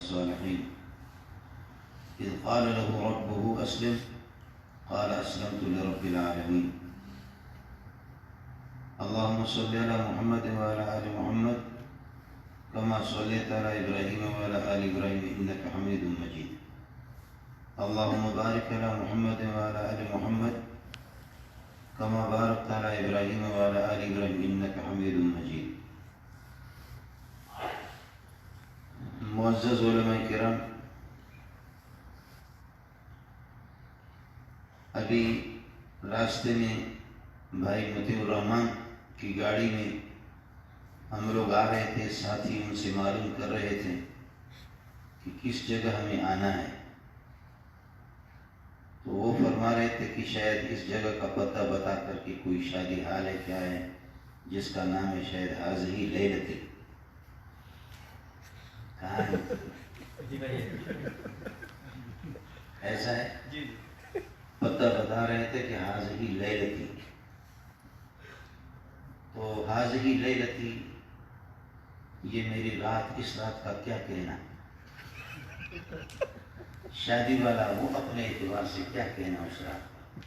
الصالحين إذ قال له ربه أسلم قال أسلمت لرب العالمين اللهم صل على محمد وعلى آل محمد كما صليت على إبراهيم وعلى آل إبراهيم إنك حميد مجيد اللهم بارك على محمد وعلى آل محمد كما باركت على إبراهيم وعلى آل إبراهيم إنك حميد مجيد. معزز علماء کرام، ابھی راستے میں بھائی مطیع الرحمان کی گاڑی میں ہم لوگ آ رہے تھے، ساتھی ان سے معلوم کر رہے تھے کہ کس جگہ ہمیں آنا ہے، تو وہ فرما رہے تھے کہ شاید اس جگہ کا پتہ بتا کر کے کوئی شادی حال ہے کیا ہے جس کا نام ہے شاید حاضی لیلت. کہاں ہے؟ ایسا ہے پتہ بتا رہے تھے کہ حاضی لیلتی. تو حاضی لیلتی، یہ میری رات، اس رات کا کیا کہنا؟ شادی والا وہ اپنے اعتبار سے کیا کہنا اس رات کا،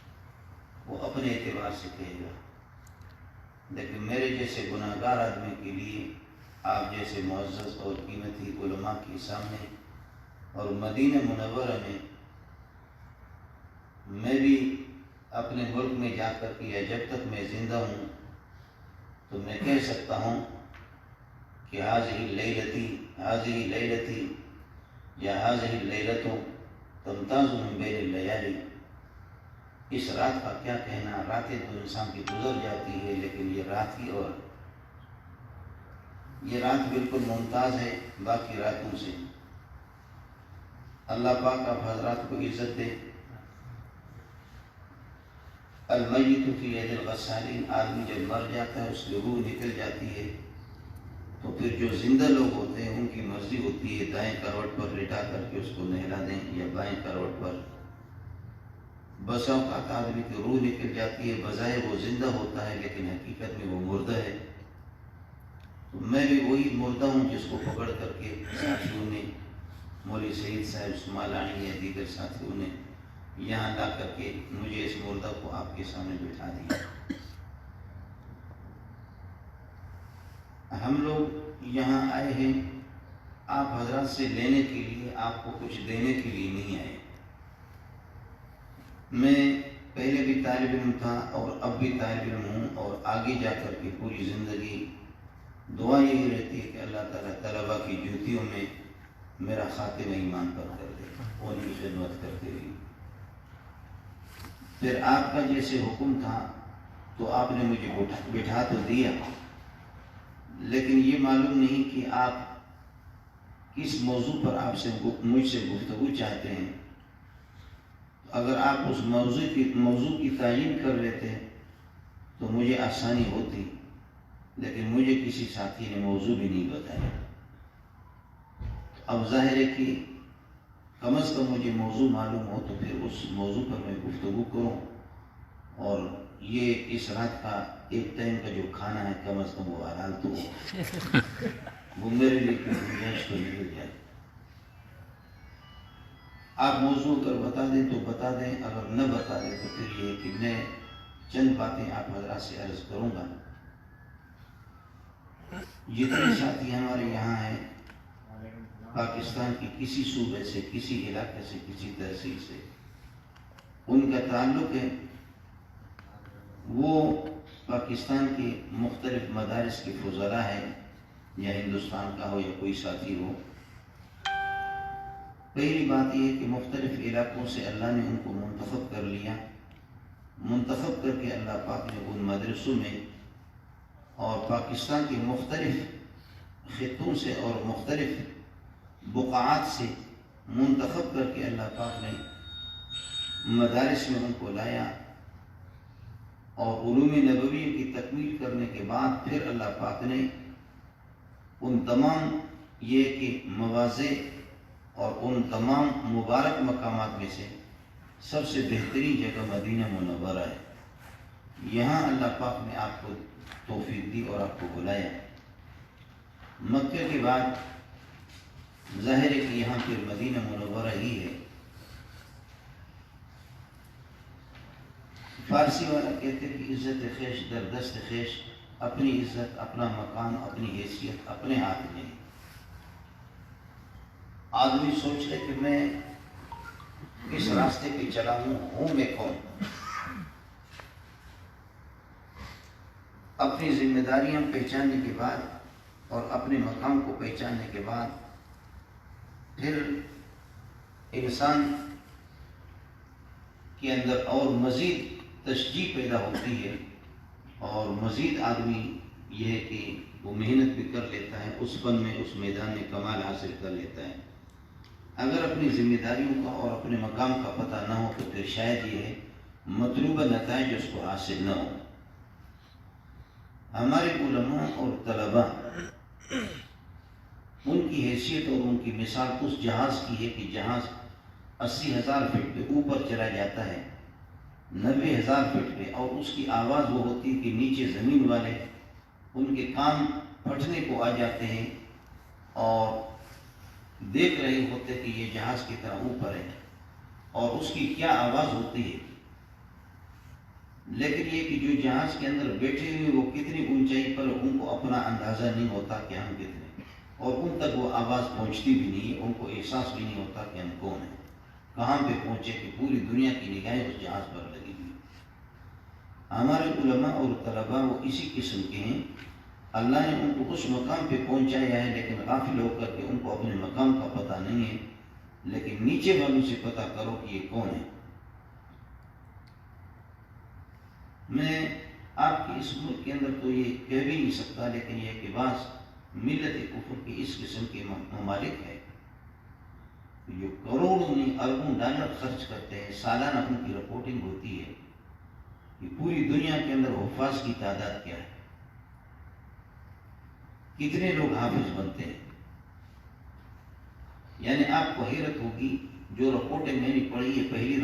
وہ اپنے اعتبار سے کہے گا. لیکن میرے جیسے گناہگار آدمی کے لیے، آپ جیسے معزز اور قیمتی علماء کے سامنے اور مدینہ منورہ میں میں بھی اپنے ملک میں جا کر کے، یا جب تک میں زندہ ہوں تو میں کہہ سکتا ہوں کہ حاضی لیلتی یا حاضی لیلتوں تمتاز من بین اللیالی. اس رات کا کیا کہنا؟ راتیں تو انسان کی گزر جاتی ہے، لیکن یہ رات کی، اور یہ رات بالکل ممتاز ہے باقی راتوں سے. اللہ پاک آپ حضرات کو عزت دے. المیت فی ید الغسالین، آدمی جب مر جاتا ہے اس کی روح نکل جاتی ہے، تو پھر جو زندہ لوگ ہوتے ہیں ان کی مرضی ہوتی ہے دائیں کروٹ پر لٹا کر کے اس کو نہلا دیں یا بائیں کروٹ پر. بسا اوقات آدمی کی روح نکل جاتی ہے، بظاہر وہ زندہ ہوتا ہے لیکن حقیقت میں وہ مردہ ہے. تو میں بھی وہی مردہ ہوں جس کو پکڑ کر کے ساتھیوں نے، مولوی سعید صاحب اسماعیلانی یا دیگر ساتھیوں نے یہاں لا کر کے مجھے اس مردہ کو آپ کے سامنے بٹھا دیا. ہم لوگ یہاں آئے ہیں آپ حضرات سے لینے کے لیے، آپ کو کچھ دینے کے لیے نہیں آئے. میں پہلے بھی طالب علم تھا اور اب بھی طالب علم ہوں، اور آگے جا کر کے پوری زندگی دعا یہی رہتی ہے کہ اللہ تعالیٰ طلباء کی جوتیوں میں میرا خاتمہ ایمان پر کر دے، ان کی خدمت کرتے ہوئے. پھر آپ کا جیسے حکم تھا تو آپ نے مجھے بٹھا تو دیا، لیکن یہ معلوم نہیں کہ آپ کس موضوع پر آپ سے مجھ سے گفتگو چاہتے ہیں. اگر آپ اس موضوع کی تعیین کر لیتے تو مجھے آسانی ہوتی، لیکن مجھے کسی ساتھی نے موضوع بھی نہیں بتایا. اب ظاہر ہے کہ کم از کم مجھے موضوع معلوم ہو تو پھر اس موضوع پر میں گفتگو کروں، اور یہ اس رات کا ایک ٹائم کا جو کھانا ہے کم از کم وہ حلال تو ہو، وہ میرے لیے گنجائش تو مل جائے. آپ موضوع اگر بتا دیں تو بتا دیں، اگر نہ بتا دیں تو پھر یہ کہ میں چند باتیں آپ حضرات سے عرض کروں گا. جتنے ساتھی ہمارے یہاں ہیں پاکستان کی کسی صوبے سے، کسی علاقے سے، کسی تحصیل سے ان کا تعلق ہے، وہ پاکستان کے مختلف مدارس کے فضلاء ہیں، یا ہندوستان کا ہو یا کوئی ساتھی ہو. پہلی بات یہ ہے کہ مختلف علاقوں سے اللہ نے ان کو منتخب کر لیا. منتخب کر کے اللہ پاک نے ان مدرسوں میں اور پاکستان کے مختلف خطوں سے اور مختلف بقعات سے منتخب کر کے اللہ پاک نے مدارس میں ان کو لایا، اور علوم نبوی کی تکمیل کرنے کے بعد پھر اللہ پاک نے ان تمام یہ کہ مواضع اور ان تمام مبارک مقامات میں سے سب سے بہترین جگہ مدینہ منورہ ہے. یہاں اللہ پاک نے آپ کو توفیق دی اور آپ کو بلایا. مکہ کے بعد ظاہر ہے کہ یہاں پھر مدینہ منورہ ہی ہے۔ فارسی والا کہتے ہیں کہ عزت خویش در دست خویش، اپنی عزت، اپنا مقام، اپنی حیثیت اپنے ہاتھ میں ہے۔ آدمی سوچ لے کہ میں کس راستے پہ چلا ہوں میں کون؟ اپنی ذمہ داریاں پہچاننے کے بعد اور اپنے مقام کو پہچاننے کے بعد پھر انسان کے اندر اور مزید تشجیع پیدا ہوتی ہے، اور مزید آدمی یہ ہے کہ وہ محنت بھی کر لیتا ہے، اس فن میں، اس میدان میں کمال حاصل کر لیتا ہے۔ اگر اپنی ذمہ داریوں کا اور اپنے مقام کا پتہ نہ ہو تو پھر شاید یہ ہے مطلوبہ نتائج اس کو حاصل نہ ہو۔ ہمارے علماء اور طلباء، ان کی حیثیت اور ان کی مثال اس جہاز کی ہے کہ جہاز 80,000 فٹ پہ اوپر چلا جاتا ہے، 90,000 فٹ پہ، اور اس کی آواز وہ ہوتی ہے کہ نیچے زمین والے ان کے کان پھٹنے کو آ جاتے ہیں اور دیکھ رہے ہوتے کہ یہ جہاز کی طرح اوپر ہے اور اس کی کیا آواز ہوتی ہے۔ لیکن یہ کہ جو جہاز کے اندر بیٹھے ہوئے وہ کتنی اونچائی پر، ان کو اپنا اندازہ نہیں ہوتا کہ ہم کتنے، اور ان تک وہ آواز پہنچتی بھی نہیں ہے، ان کو احساس بھی نہیں ہوتا کہ ہم کون ہیں، کہاں پہ پہنچے کہ پوری دنیا کی نگاہیں اس جہاز پر لگی ہوئی۔ ہمارے علماء اور طلباء وہ اسی قسم کے ہیں، اللہ نے ان کو اس مقام پہ پہنچایا ہے، لیکن غافل ہو کر کے ان کو اپنے مقام کا پتہ نہیں ہے۔ لیکن نیچے والوں سے پتہ کرو کہ یہ کون ہے۔ میں آپ کی اس ملک کے اندر تو یہ کہہ بھی نہیں سکتا، لیکن یہ کہ بعض ملت کفر کی اس قسم کے ممالک ہے جو کروڑوں نہیں اربوں ڈالر خرچ کرتے ہیں، سالانہ ان کی رپورٹنگ ہوتی ہے کہ پوری دنیا کے اندر حفاظ کی تعداد کیا ہے، کتنے لوگ حافظ بنتے ہیں۔ یعنی آپ کو حیرت ہوگی، جو رپورٹیں میں نے پڑھی ہے، پہلی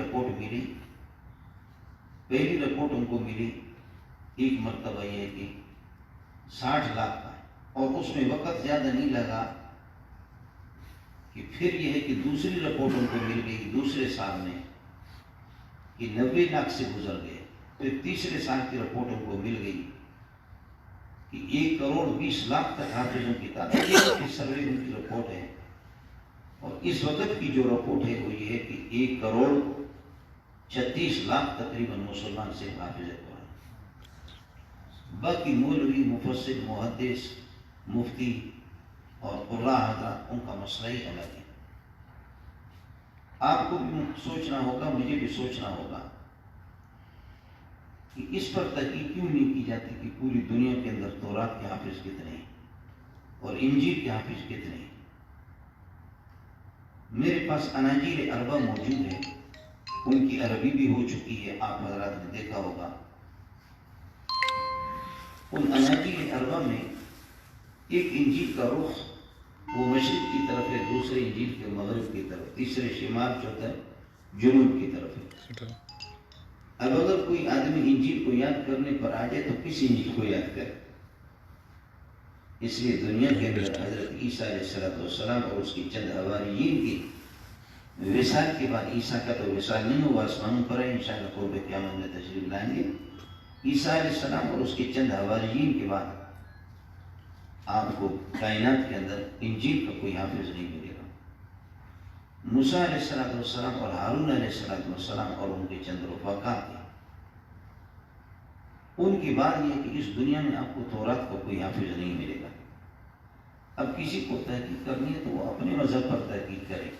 رپورٹ ان کو ملی ایک مرتبہ یہ ہے کہ 60 لاکھ کا، اور اس میں وقت زیادہ نہیں لگا کہ پھر یہ ہے کہ دوسری رپورٹ ان کو مل گئی دوسرے سال میں کہ 90 لاکھ سے گزر گئے، پھر تیسرے سال کی رپورٹ ان کو مل گئی کہ 1,20,00,000 تک حافظوں کی تعداد، سروے ان کی رپورٹ ہے۔ اور اس وقت کی جو رپورٹ ہے وہ یہ ہے کہ 1,36,00,000 تقریباً مسلمان سے حافظ قرآن۔ باقی مولوی، مفسر، محدث، مفتی اور قراء حضرات، ان کا مسئلہ ہی الگ ہے۔ آپ کو بھی سوچنا ہوگا، مجھے بھی سوچنا ہوگا کہ اس پر تحقیق کیوں نہیں کی جاتی کہ پوری دنیا کے اندر تورات کے حافظ کتنے ہیں اور انجیل کے حافظ کتنے ہیں۔ میرے پاس اناجیل اربع موجود ہے، ان کی عربی بھی ہو چکی ہے، آپ حضرات نے دیکھا ہوگا۔ ان اناجیل اربع میں ایک انجیل کا رخ وہ مشرق کی طرف ہے، دوسرے انجیل کے مغرب کی طرف، تیسرے شمال، چوتھا جنوب کی طرف ہے۔ اب اگر کوئی آدمی انجیل کو یاد کرنے پر آ جائے تو کس انجیل کو یاد کرے؟ اس لیے دنیا کے اندر حضرت عیسیٰ علیہ السلام اور اس کی چند حواریین کی وصال کے بعد، عیسیٰ کا تو وصال نہیں ہوا، آسمانوں پر ہے، انشاءاللہ قرب قیامت میں تشریف لائیں گے۔ عیسیٰ علیہ السلام اور اس کے چند حواریین کے بعد آپ کو کائنات کے اندر انجیل کا کوئی حافظ نہیں ملے گا۔ موسیٰ علیہ السلام اور ہارون علیہ السلام اور ان کے چند رفقا تھے، ان کی بات یہ ہے کہ اس دنیا میں آپ کو تورات کا کوئی حافظ نہیں ملے گا۔ اب کسی کو تحقیق کرنی ہے تو وہ اپنے مذہب پر تحقیق کرے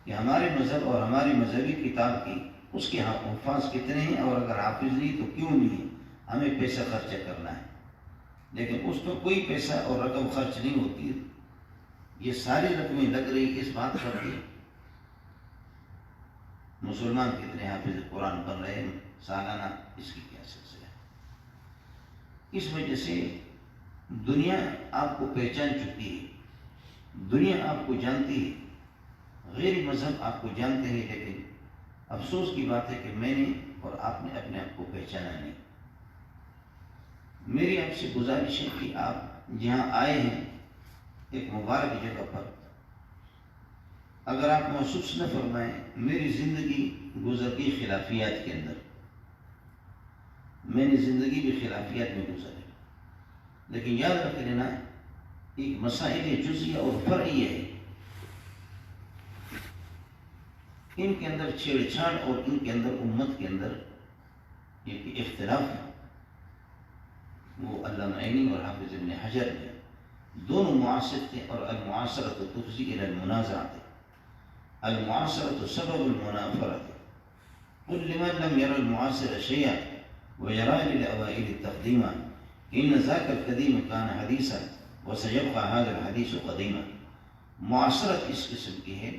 کہ ہمارے مذہب اور ہماری مذہبی کتاب کی اس کے حفاظ کتنے ہیں، اور اگر حافظ نہیں تو کیوں نہیں ہے، ہمیں پیسہ خرچہ کرنا ہے۔ لیکن اس پر کوئی پیسہ اور رقم خرچ نہیں ہوتی ہے، یہ ساری رقمیں لگ رہی اس بات پر کہ مسلمان کتنے حافظ قرآن بن رہے ہیں سالانہ، اس کی کیا سلسلہ ہے۔ اس وجہ سے دنیا آپ کو پہچان چکی ہے، دنیا آپ کو جانتی ہے، غیر مذہب آپ کو جانتے ہیں، لیکن افسوس کی بات ہے کہ میں نے اور آپ نے اپنے آپ کو پہچانا نہیں۔ میری آپ سے گزارش ہے کہ آپ جہاں آئے ہیں ایک مبارک جگہ پر، اگر آپ محسوس نہ فرمائیں میری زندگی گزر گئی خلافیات کے اندر، میری زندگی بھی خلافیات میں گزر ہے، لیکن یاد رکھ لینا ایک مسائل جزیہ اور فرعیہ ہے، ان کے اندر چھیڑ چھاڑ اور ان کے اندر امت کے اندر ایک اختلاف ہے، وہ علامہ عینی اور حافظ ابن حجر نے دونوں معاصر تھے، اور المعاصرۃ تفضی الی المنازعۃ، المعاصرۃ سبب المنافرۃ، قل لمن لم ير المعاصر شيئا ويرى للأوائل التقديما إن ذاك القديم كان حديثا وسيبقى هذا الحديث قديما۔ معاصرت اس قسم کی ہے،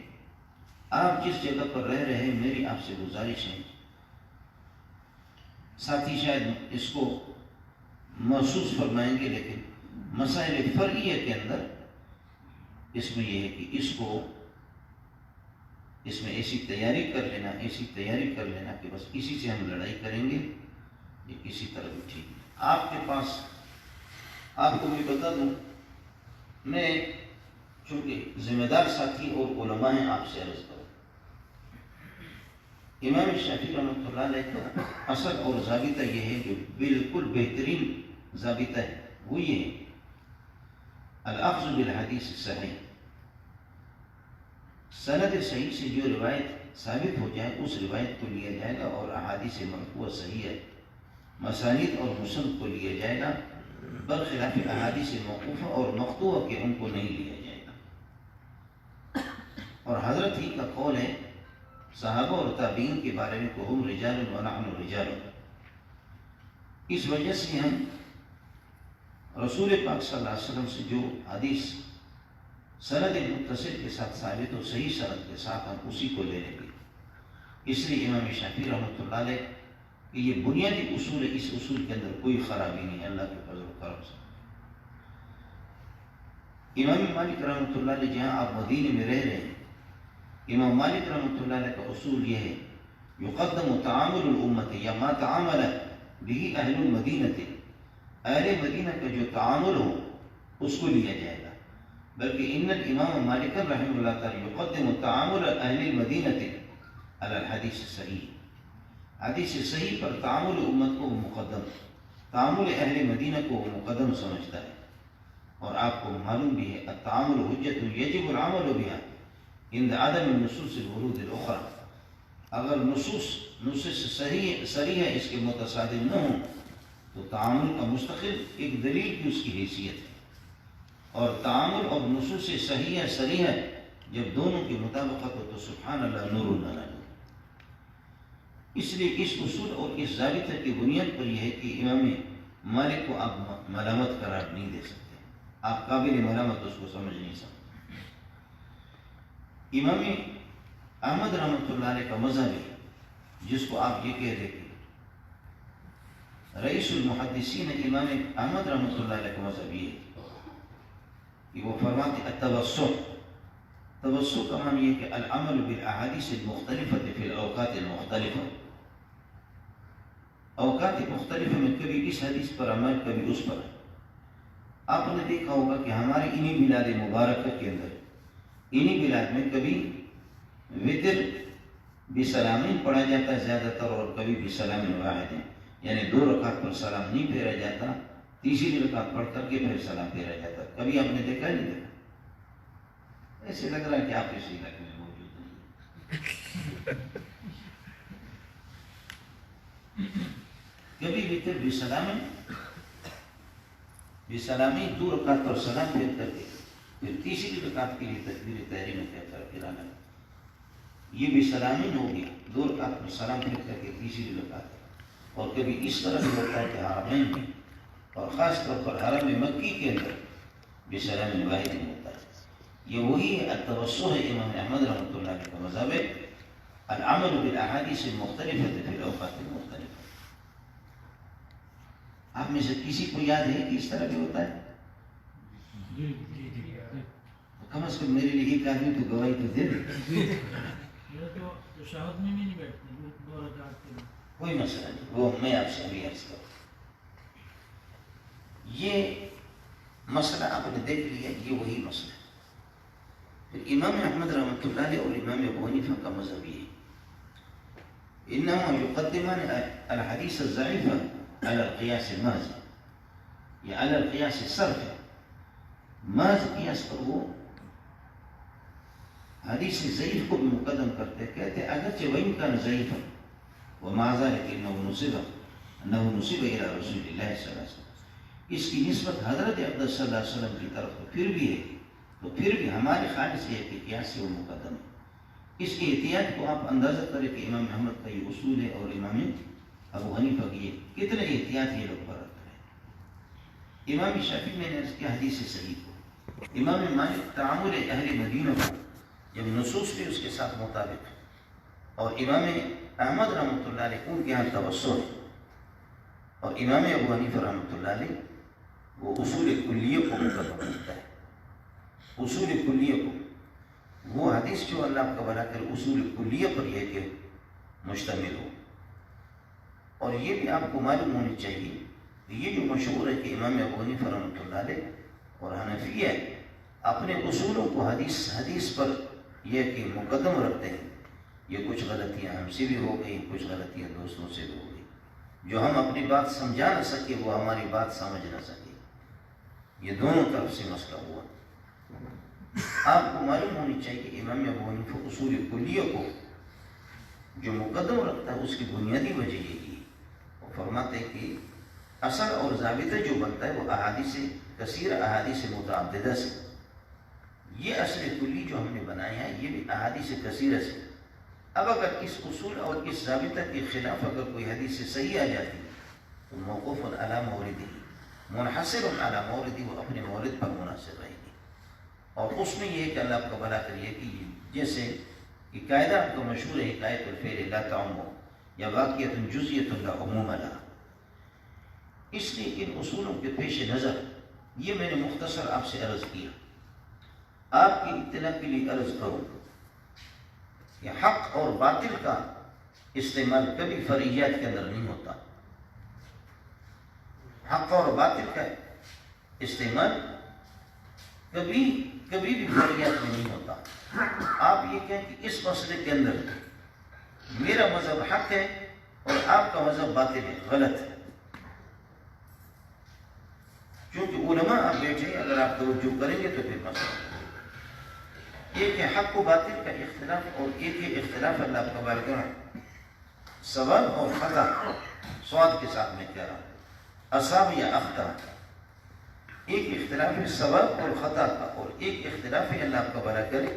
آپ جس جگہ پر رہ رہے ہیں میری آپ سے گزارش ہے، ساتھی شاید اس کو محسوس فرمائیں گے، لیکن مسائل فرعیہ کے اندر اس میں یہ ہے کہ اس میں ایسی تیاری کر لینا کہ بس اسی سے ہم لڑائی کریں گے، یہ کسی طرح بھی ٹھیک ہے۔ آپ کے پاس آپ کو میں بتا دوں، میں چونکہ ذمہ دار ساتھی اور علماء ہیں، آپ سے عرض کروں، امام شافعی رحمۃ اللہ علیہ کا اصل اور ضابطہ یہ ہے جو بالکل بہترین ضابطہ ہے، وہ یہ ہے الاخذ بالحدیث الصحیح، سند صحیح سے جو روایت ثابت ہو جائے اس روایت کو لیا جائے گا، اور احادیث مرفوعہ صحیح ہے، مسانید اور مسند کو لیا جائے گا، برخلاف احادیث موقوفہ اور مقطوعہ کے ان کو نہیں لیا جائے گا۔ اور حضرت ہی کا قول ہے صحابہ اور تابعین کے بارے میں کہ ہم رجال ونحن رجال، اس وجہ سے ہم رسول پاک صلی اللہ علیہ وسلم سے جو حدیث سند متصل کے ساتھ ثابت ہو، صحیح سند کے ساتھ، ہم اسی کو لے لیں گے۔ اس لیے امام شافعی رحمۃ اللہ علیہ کہ یہ بنیادی اصول ہے، اس اصول کے اندر کوئی خرابی نہیں ہے اللہ کے فضل و کرم سے۔ امام مالک رحمۃ اللہ علیہ جہاں آپ مدینے میں رہ رہے ہیں، امام مالک رحمۃ اللہ علیہ کا اصول یہ ہے یقدم تعامل الامت یا ما تعامل به اہل المدینہ، اہل مدینہ کا جو تعامل ہو اس کو لیا جائے گا، بلکہ ان الامام مالک رحمہ اللہ تعالی یقدم تعامل اہل المدینہ علی الحدیث الصحیح، حدیث صحیح پر تعامل امت کو مقدم، تعامل اہل مدینہ کو مقدم سمجھتا ہے۔ اور آپ کو معلوم بھی ہے التعامل حجت یجب العمل بها عند عدم النصوص الورود الاخرى، اگر نصوص صریح اس کے متصادم نہ ہوں تو تعامل کا مستقل ایک دلیل کی اس کی حیثیت ہے، اور تعامل اور نصوص صریح جب دونوں کی مطابقت ہو تو سبحان اللہ نور لنا۔ اس لیے اس اصول اور اس ضابطہ کی بنیاد پر یہ ہے کہ امام مالک کو آپ ملامت قرار نہیں دے سکتے، آپ قابل ملامت اس کو سمجھ نہیں سکتے۔ امام احمد رحمۃ اللہ علیہ کا مذہب ہے، جس کو آپ یہ کہہ دیں کہ رئیس المحدثین امام احمد رحمۃ اللہ علیہ کا مذہب یہ ہے کہ وہ فرماتے التوسع، توسع کا معنی یہ کہ العمل بالاحادیث المختلفۃ فی الاوقات المختلفہ، اوقات مختلفہ میں کبھی اس حدیث پر عمل کبھی اس پر۔ آپ نے دیکھا ہوگا کہ ہمارے انہی بلاد مبارکہ کے اندر، انہی بلاد میں کبھی وتر بسلامین پڑھا جاتا ہے زیادہ تر، اور کبھی بسلام واحد، یعنی 2 رکعت پر سلام نہیں پھیرا جاتا، تیسری رکعت پڑھ کر کے پھر سلام پھیرا جاتا۔ کبھی آپ نے دیکھا نہیں دیکھا؟ ایسے لگ رہا ہے کہ آپ اس علاقے میں موجود نہیں۔ کبھی وتر بسلامی 2 رکعت پر سلام پھیر کر کے پھر تیسری رکعت کے لیے تکبیر تحریمہ کہتا ہے پھرانا، یہ بھی سلامی ہو گیا، 2 رکعت پر سلام پھیر کر کے تیسری رکعت۔ اور کبھی اس طرح بھی ہوتا ہے کہ حرمین میں، اور خاص طور پر حرم مکی کے اندر بسلام واحد میں ہوتا ہے۔ یہ وہی ہے التوسع ہے، امام احمد رحمۃ اللہ علیہ کا مذہب ہے العمل بالاحادیث المختلفۃ فی الاوقات المختلفہ۔ آپ میں سے کسی کو یاد ہے کہ اس طرح بھی ہوتا ہے؟ کم از کم میرے لیے ایک آدمی تو گواہی تو دے دے۔ کوئی مسئلہ نہیں، وہ میں آپ سے ابھی عرض کروں، یہ مسئلہ آپ نے دیکھ لیا، یہ وہی مسئلہ ہے۔ پھر امام احمد رحمۃ اللہ علیہ اور امام ابو حنیفہ کا مذہب یہ ہے انہما یقدمان الحدیث الضعیف علی القیاس المحض یا علی القیاس الصرف. محض قیاس پر وہ حدیث ضعیف کو بھی مقدم کرتے کہتے اگرچہ وَإِنْ كَانَ ضعیفا وَمَعَ ذَلِكَ إِنَّهُ نُسِبَ إِلَى رسول اللہ صلی اللہ علیہ وسلم. اس کی نسبت حضرت اقدس صلی اللہ علیہ وسلم کی طرف تو پھر بھی ہے، تو پھر بھی ہمارے خیال سے ہے کہ قیاس سے وہ مقدم ہے. اس کی احتیاط کو آپ اندازہ کریں کہ امام احمد کا یہ اصول ہے اور امام ابو حنیفہ کی کتنے احتیاط یہ لوگ برتتے ہیں. امام شافعی نے اس کی حدیث صحیح کو، امام مالک تعامل اہل مدینہ کو جب نصوص بھی اس کے ساتھ مطابق ہے، اور امام احمد رحمۃ اللہ علیہ ان کے یہاں توسع ہے، اور امام ابو حنیفہ رحمۃ اللہ علیہ وہ اصول کلیہ کو مقدم کرتا ہے. اصول کلیہ کو، وہ حدیث جو اللہ کا بنا کر اصول کلیہ پر یہ کہ مشتمل ہو. اور یہ بھی آپ کو معلوم ہونی چاہیے کہ یہ جو مشہور ہے کہ امام ابو حنیفہ رحمۃ اللہ علیہ اور حنفیہ اپنے اصولوں کو حدیث پر یہ کہ مقدم رکھتے ہیں، یہ کچھ غلطیاں ہم سے بھی ہو گئی، کچھ غلطیاں دوستوں سے بھی ہو گئی. جو ہم اپنی بات سمجھا نہ سکے وہ ہماری بات سمجھ نہ سکے، یہ دونوں طرف سے مسئلہ ہوا. آپ کو معلوم ہونی چاہیے کہ امام ابو حنیفہ اصول کلیہ کو جو مقدم رکھتا ہے اس کی بنیادی وجہ یہی ہے. وہ فرماتے ہیں کہ اصل اور ضابطہ جو بنتا ہے وہ احادیث کثیر احادیث متعددہ سے. یہ اصل کلی جو ہم نے بنایا ہے یہ بھی احادیث کثیرہ سے. اب اگر اس اصول اور اس ضابطہ کے خلاف اگر کوئی حدیث صحیح آ جاتی ہے تو موقوف علی موردی، منحصر علی موردی، وہ اپنے مورد پر منحصر رہے گی. اور اس میں یہ کہ اللہ کا بھلا کریے کہ جیسے کہ قاعدہ آپ کا مشہور ہے حکایت الفعل لا تعم یا واقعۃ جزیۃ لا عموم لها. اس لیے ان اصولوں کے پیش نظر یہ میں نے مختصر آپ سے عرض کیا. آپ کی اطلاع کے لیے عرض کروں کہ حق اور باطل کا استعمال کبھی فرعیات کے اندر نہیں ہوتا. حق اور باطل کا استعمال کبھی بھی فرعیات میں نہیں ہوتا. آپ یہ کہیں کہ اس مسئلے کے اندر میرا مذہب حق ہے اور آپ کا مذہب باطل ہے، غلط ہے. کیونکہ علماء آپ بیٹھے اگر آپ توجہ کریں گے تو پھر مسئلہ ایک ہے حق و باطل کا اختلاف، اور ایک ہے اختلاف اللہ کا بارگاہ ثواب اور خطا. سواد کے ساتھ میں کہہ رہا ہوں اصاب یا اخطا. ایک اختلاف ہے ثواب اور خطا کا، اور ایک اختلاف ہے اللہ کا بھلا کرے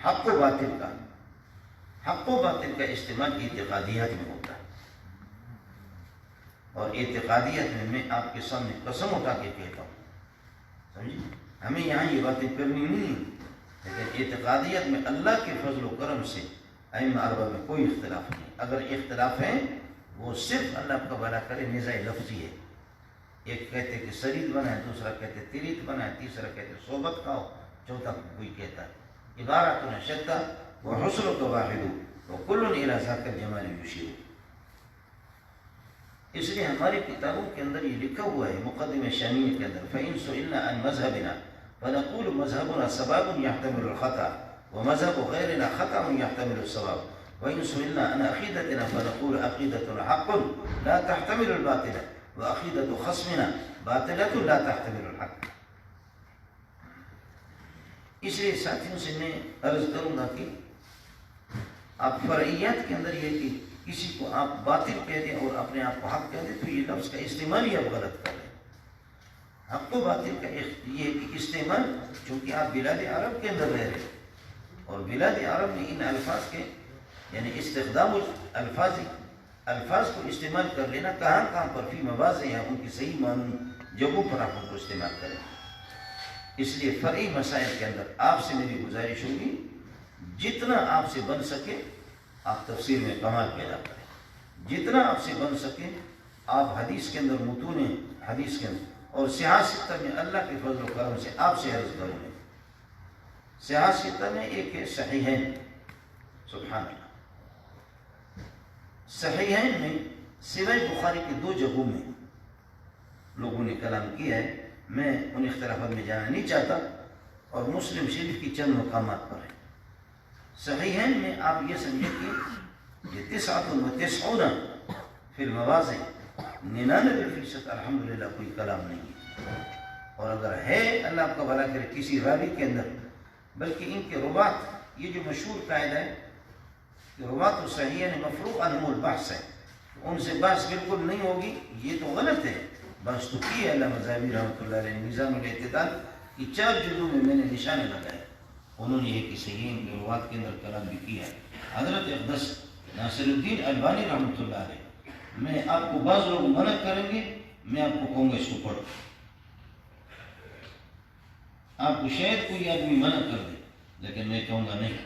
حق و باطل کا. حق و باطل کا استعمال اعتقادیات میں ہوتا ہے، اور اعتقادیات میں آپ کے سامنے قسم اٹھا کے کہتا ہوں، سمجھے ہمیں یہاں یہ باتیں کرنی نہیں ہے، لیکن اعتقادیت میں اللہ کے فضل و کرم سے ائمہ اربعہ میں کوئی اختلاف نہیں. اگر اختلاف ہے وہ صرف اللہ کا بھلا کرے نزاع لفظی ہے. ایک کہتے کہ سرید بنا ہے، دوسرا کہتے تریت بنا ہے، تیسرا کہتے صحبت کھاؤ، چوتھا کوئی کہتا ہے عبارتنا شتیٰ وحسنک واحد وکل الی ذاک الجمال یشیر. اس لیے ہماری کتابوں کے اندر یہ لکھا ہوا ہے مقدمہ شامیہ کے اندر فإن سئلنا عن مذهبنا فنقول مذهبنا صواب يحتمل الخطأ ومذهب غيرنا خطأ يحتمل الصواب وإن سئلنا عن عقيدتنا فنقول عقيدتنا حق لا تحتمل الباطل وعقيدة خصمنا باطلة لا تحتمل الحق. اس لیے ساتھیوں سے میں عرض کروں گا کہ آپ فرعیات کے اندر یہ کہ کسی کو آپ باطل کہہ دیں اور اپنے آپ کو حق کہہ دیں تو یہ لفظ کا استعمال ہی آپ غلط کر رہے ہیں. حق و باطل کا یہ کہ استعمال، چونکہ آپ بلاد عرب کے اندر رہ رہے ہیں، اور بلاد عرب میں ان الفاظ کے یعنی استخدام الفاظ کو استعمال کر لینا کہاں پر فی مواضع یا ان کی صحیح معنی جگہوں پر آپ ان کو استعمال کریں. اس لیے فرعی مسائل کے اندر آپ سے میری گزارش ہوگی جتنا آپ سے بن سکے آپ تفسیر میں کمال پیدا کریں، جتنا آپ سے بن سکے آپ حدیث کے اندر متون حدیث کے اندر اور صحاح ستہ میں اللہ کے فضل و کرم سے آپ سے عرض کروں گے. صحاح ستہ میں ایک ہے صحیحین، سبحان اللہ. صحیحین میں سوائے بخاری کے 2 جگہوں میں لوگوں نے کلام کیا ہے، میں ان اختلافات میں جانا نہیں چاہتا، اور مسلم شریف کی چند مقامات پر ہے۔ صحیحین میں آپ یہ سمجھیں کہ یہ 99 فی المواضع، 99% الحمدللہ کوئی کلام نہیں ہے۔ اور اگر ہے اللہ آپ کا بھلا کرے کسی راوی کے اندر، بلکہ ان کے رباط، یہ جو مشہور قاعدہ ہے کہ رباط و صحیحین مفروغ عنہم البحث ہے، ان سے بحث بالکل نہیں ہوگی، یہ تو غلط ہے۔ بحث تو کی ہے علامہ ذہبی رحمۃ اللہ علیہ میزان الاعتدال کی 4 جلدوں میں نے نشانے لگائے، انہوں نے یہ کہ صحیحین کے رباط کے اندر کلام بھی کیا ہے۔ حضرت اقدس ناصر الدین البانی رحمۃ اللہ علیہ، میں آپ کو بعض لوگ منع کریں گے، میں آپ کو کہوں گا اس کو پڑھو، آپ کو شاید کوئی آدمی منع کر دے، لیکن میں کہوں گا نہیں،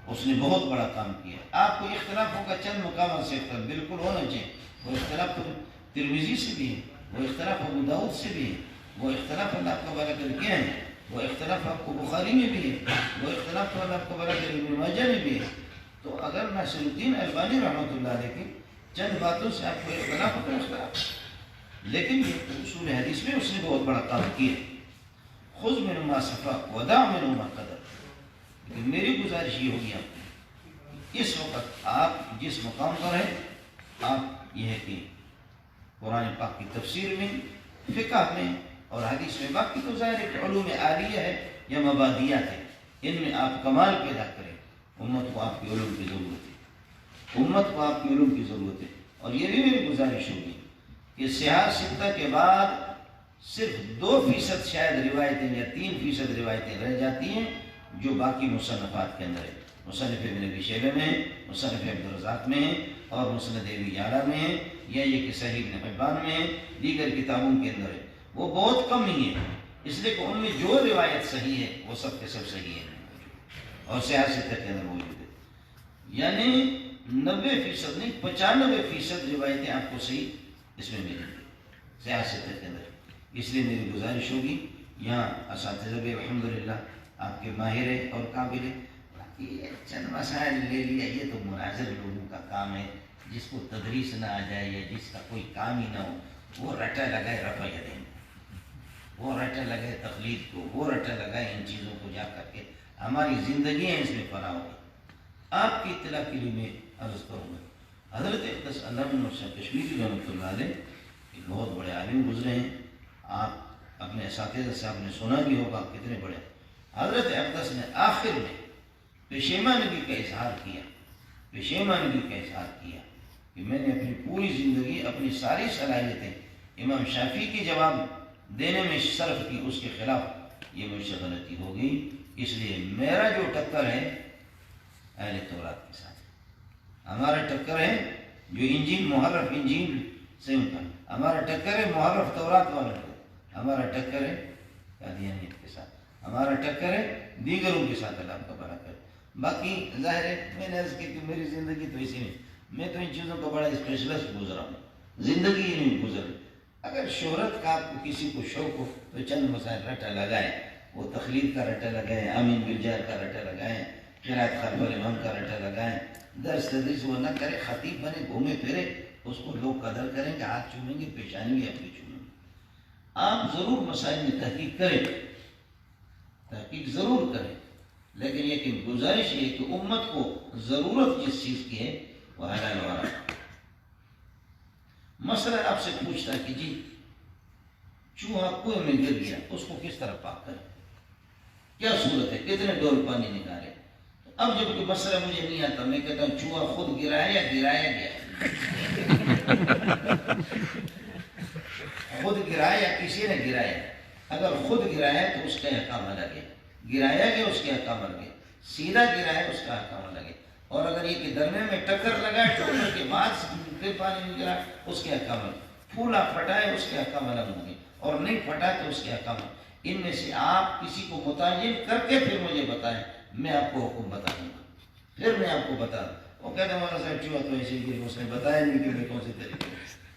اس نے بہت بڑا کام کیا۔ آپ کو اختلافوں کا چند مقامات سے اختلاف بالکل ہونا چاہیے، وہ اختلاف تو ترمذی سے بھی ہے، وہ اختلاف ابو داؤد سے بھی ہے، وہ اختلاف اللہ کا بارہ کر کیا ہے، وہ اختلاف آپ کو بخاری میں بھی ہے، وہ اختلاف تو اللہ کا بارہ کر ابن ماجہ میں بھی ہے۔ تو اگر ناصر الدین البانی رحمۃ اللہ علیہ کی چند باتوں سے آپ کو اختلاف ہوتا ہے اختلاف، لیکن یہ اصول حدیث میں اس نے بہت بڑا کام کیا۔ خذ من ما صفا ودع من ما قدر۔ لیکن میری گزارش یہ ہوگی آپ کو، اس وقت آپ جس مقام پر ہیں، آپ یہ ہے کہ قرآن پاک کی تفسیر میں، فقہ میں اور حدیث میں، باقی تو ظاہر ہے کہ علوم عالیہ ہے یا مبادیات ہے، ان میں آپ کمال پیدا کریں۔ امت کو آپ کی علوم کی ضرورت ہے، امت کو آپ کی علوم کی ضرورت ہے۔ اور یہ بھی میری گزارش ہوگی کہ صحاح ستہ کے بعد صرف 2% شاید روایتیں یا 3% روایتیں رہ جاتی ہیں جو باقی مصنفات کے اندر ہے۔ مصنف ابن ابی شیبہ میں ہے، مصنف عبدالرزاق میں ہے، اور مسند ابی یعلا میں ہے، یا یہ کہ صحیح ابن حبان میں ہے، دیگر کتابوں کے اندر ہے۔ وہ بہت کم ہی ہے، اس لیے کہ ان میں جو روایت صحیح ہے وہ سب کے سب صحیح ہے اور صحاح ستہ کے اندر موجود ہے۔ یعنی 90% نہیں، 95% روایتیں آپ کو صحیح اس میں ملیں گی صحاح ستہ کے اندر۔ اس لیے میری گزارش ہوگی، یہاں اساتذہ بھی الحمدللہ آپ کے ماہر ہیں اور قابل ہیں، باقی چند مسائل لے لیا، یہ تو مناظر لوگوں کا کام ہے، جس کو تدریس نہ آ جائے یا جس کا کوئی کام ہی نہ ہو، وہ رٹا لگائے رفع یدین، وہ رٹا لگائے تقلید کو، وہ رٹا لگائے ان چیزوں کو، جا کر کے ہماری زندگیاں اس میں فنا ہوگی۔ آپ کی اطلاع کے لیے میں عرض کروں گا، حضرت اقدس علامہ شاہ کشمیری رحمۃ اللہ علیہ ایک بہت بڑے عالم گزرے ہیں، آپ اپنے اساتذہ سے آپ نے سنا بھی ہوگا کتنے بڑے۔ حضرت اقدس نے آخر میں پشیمانگی کا اظہار کیا، پشیمانگی کا اظہار کیا کہ میں نے اپنی پوری زندگی اپنی ساری صلاحیتیں امام شافعی کی جواب دینے میں صرف کی، اس کے خلاف یہ مجھ سے غلطی ہو گئی، اس لیے میرا جو ٹکر ہے اہل تورات کے ساتھ، ہمارا ٹکر ہے جو انجیل محرف انجیل سے ہوتا، ہمارا ٹکر ہے محرف تورات والوں کو، ہمارا ٹکر ہے قادیانیت کے ساتھ، ہمارا ٹکر ہے دیگروں کے ساتھ، اللہ کا بھلا کرے۔ باقی ظاہر ہے میں نے عرض کی کہ میری زندگی تو اسی میں تو ان چیزوں کا بڑا اسپیشلسٹ گزرا ہوں، زندگی ہی نہیں گزری۔ اگر شہرت کا آپ کو کسی کو شوق ہو تو چند مسائل رٹا لگائیں، وہ تخلید کا رٹا لگائیں، آمین بالجار کا رٹا لگائیں، قرات خلف الامام کا رٹا لگائیں، درس تدریس وہ نہ کرے، خطیب بنے گھومے پھرے، اس کو لوگ قدر کریں گے، ہاتھ چومیں گے، پیشانی بھی اپنی چومیں گے۔ آپ ضرور مسائل میں تحقیق کریں، تحقیق ضرور کریں، لیکن یہ کہ گزارش یہ کہ امت کو ضرورت جس چیز کی ہے وہ حلال و حرام۔ مسئلہ آپ سے پوچھتا کہ جی چوہا کنویں میں گر گیا، اس کو کس طرح پاک کریں، کیا صورت ہے، کتنے ڈول پانی نکالے؟ اب جب کہ مسئلہ مجھے نہیں آتا، میں کہتا ہوں چوہا خود گرایا یا گرایا گیا، خود گرایا یا کسی نے گرایا؟ اگر خود گرایا تو اس کا احکام الگ ہے، گرایا گیا اس کے احکام الگ ہے، سیدھا گرایا اس کا احکام الگ ہے، اور اگر یہ کہ درمیان میں ٹکر لگائے ٹکر کے بعد پھر پانی نہیں گرا اس کے احکام الگ، پھولا پھٹائے اس کے احکام الگ ہوں گے، اور نہیں پھٹا تو اس کے احکام الگ۔ ان میں سے آپ کسی کو متعین کر کے پھر مجھے بتائیں، میں آپ کو حکم بتا دوں گا، پھر میں آپ کو بتا دوں۔ وہ کہتے ہیں مولانا صاحب چوہا تو ایسے ہی اس نے بتایا نہیں کہ میں کون سے طریقے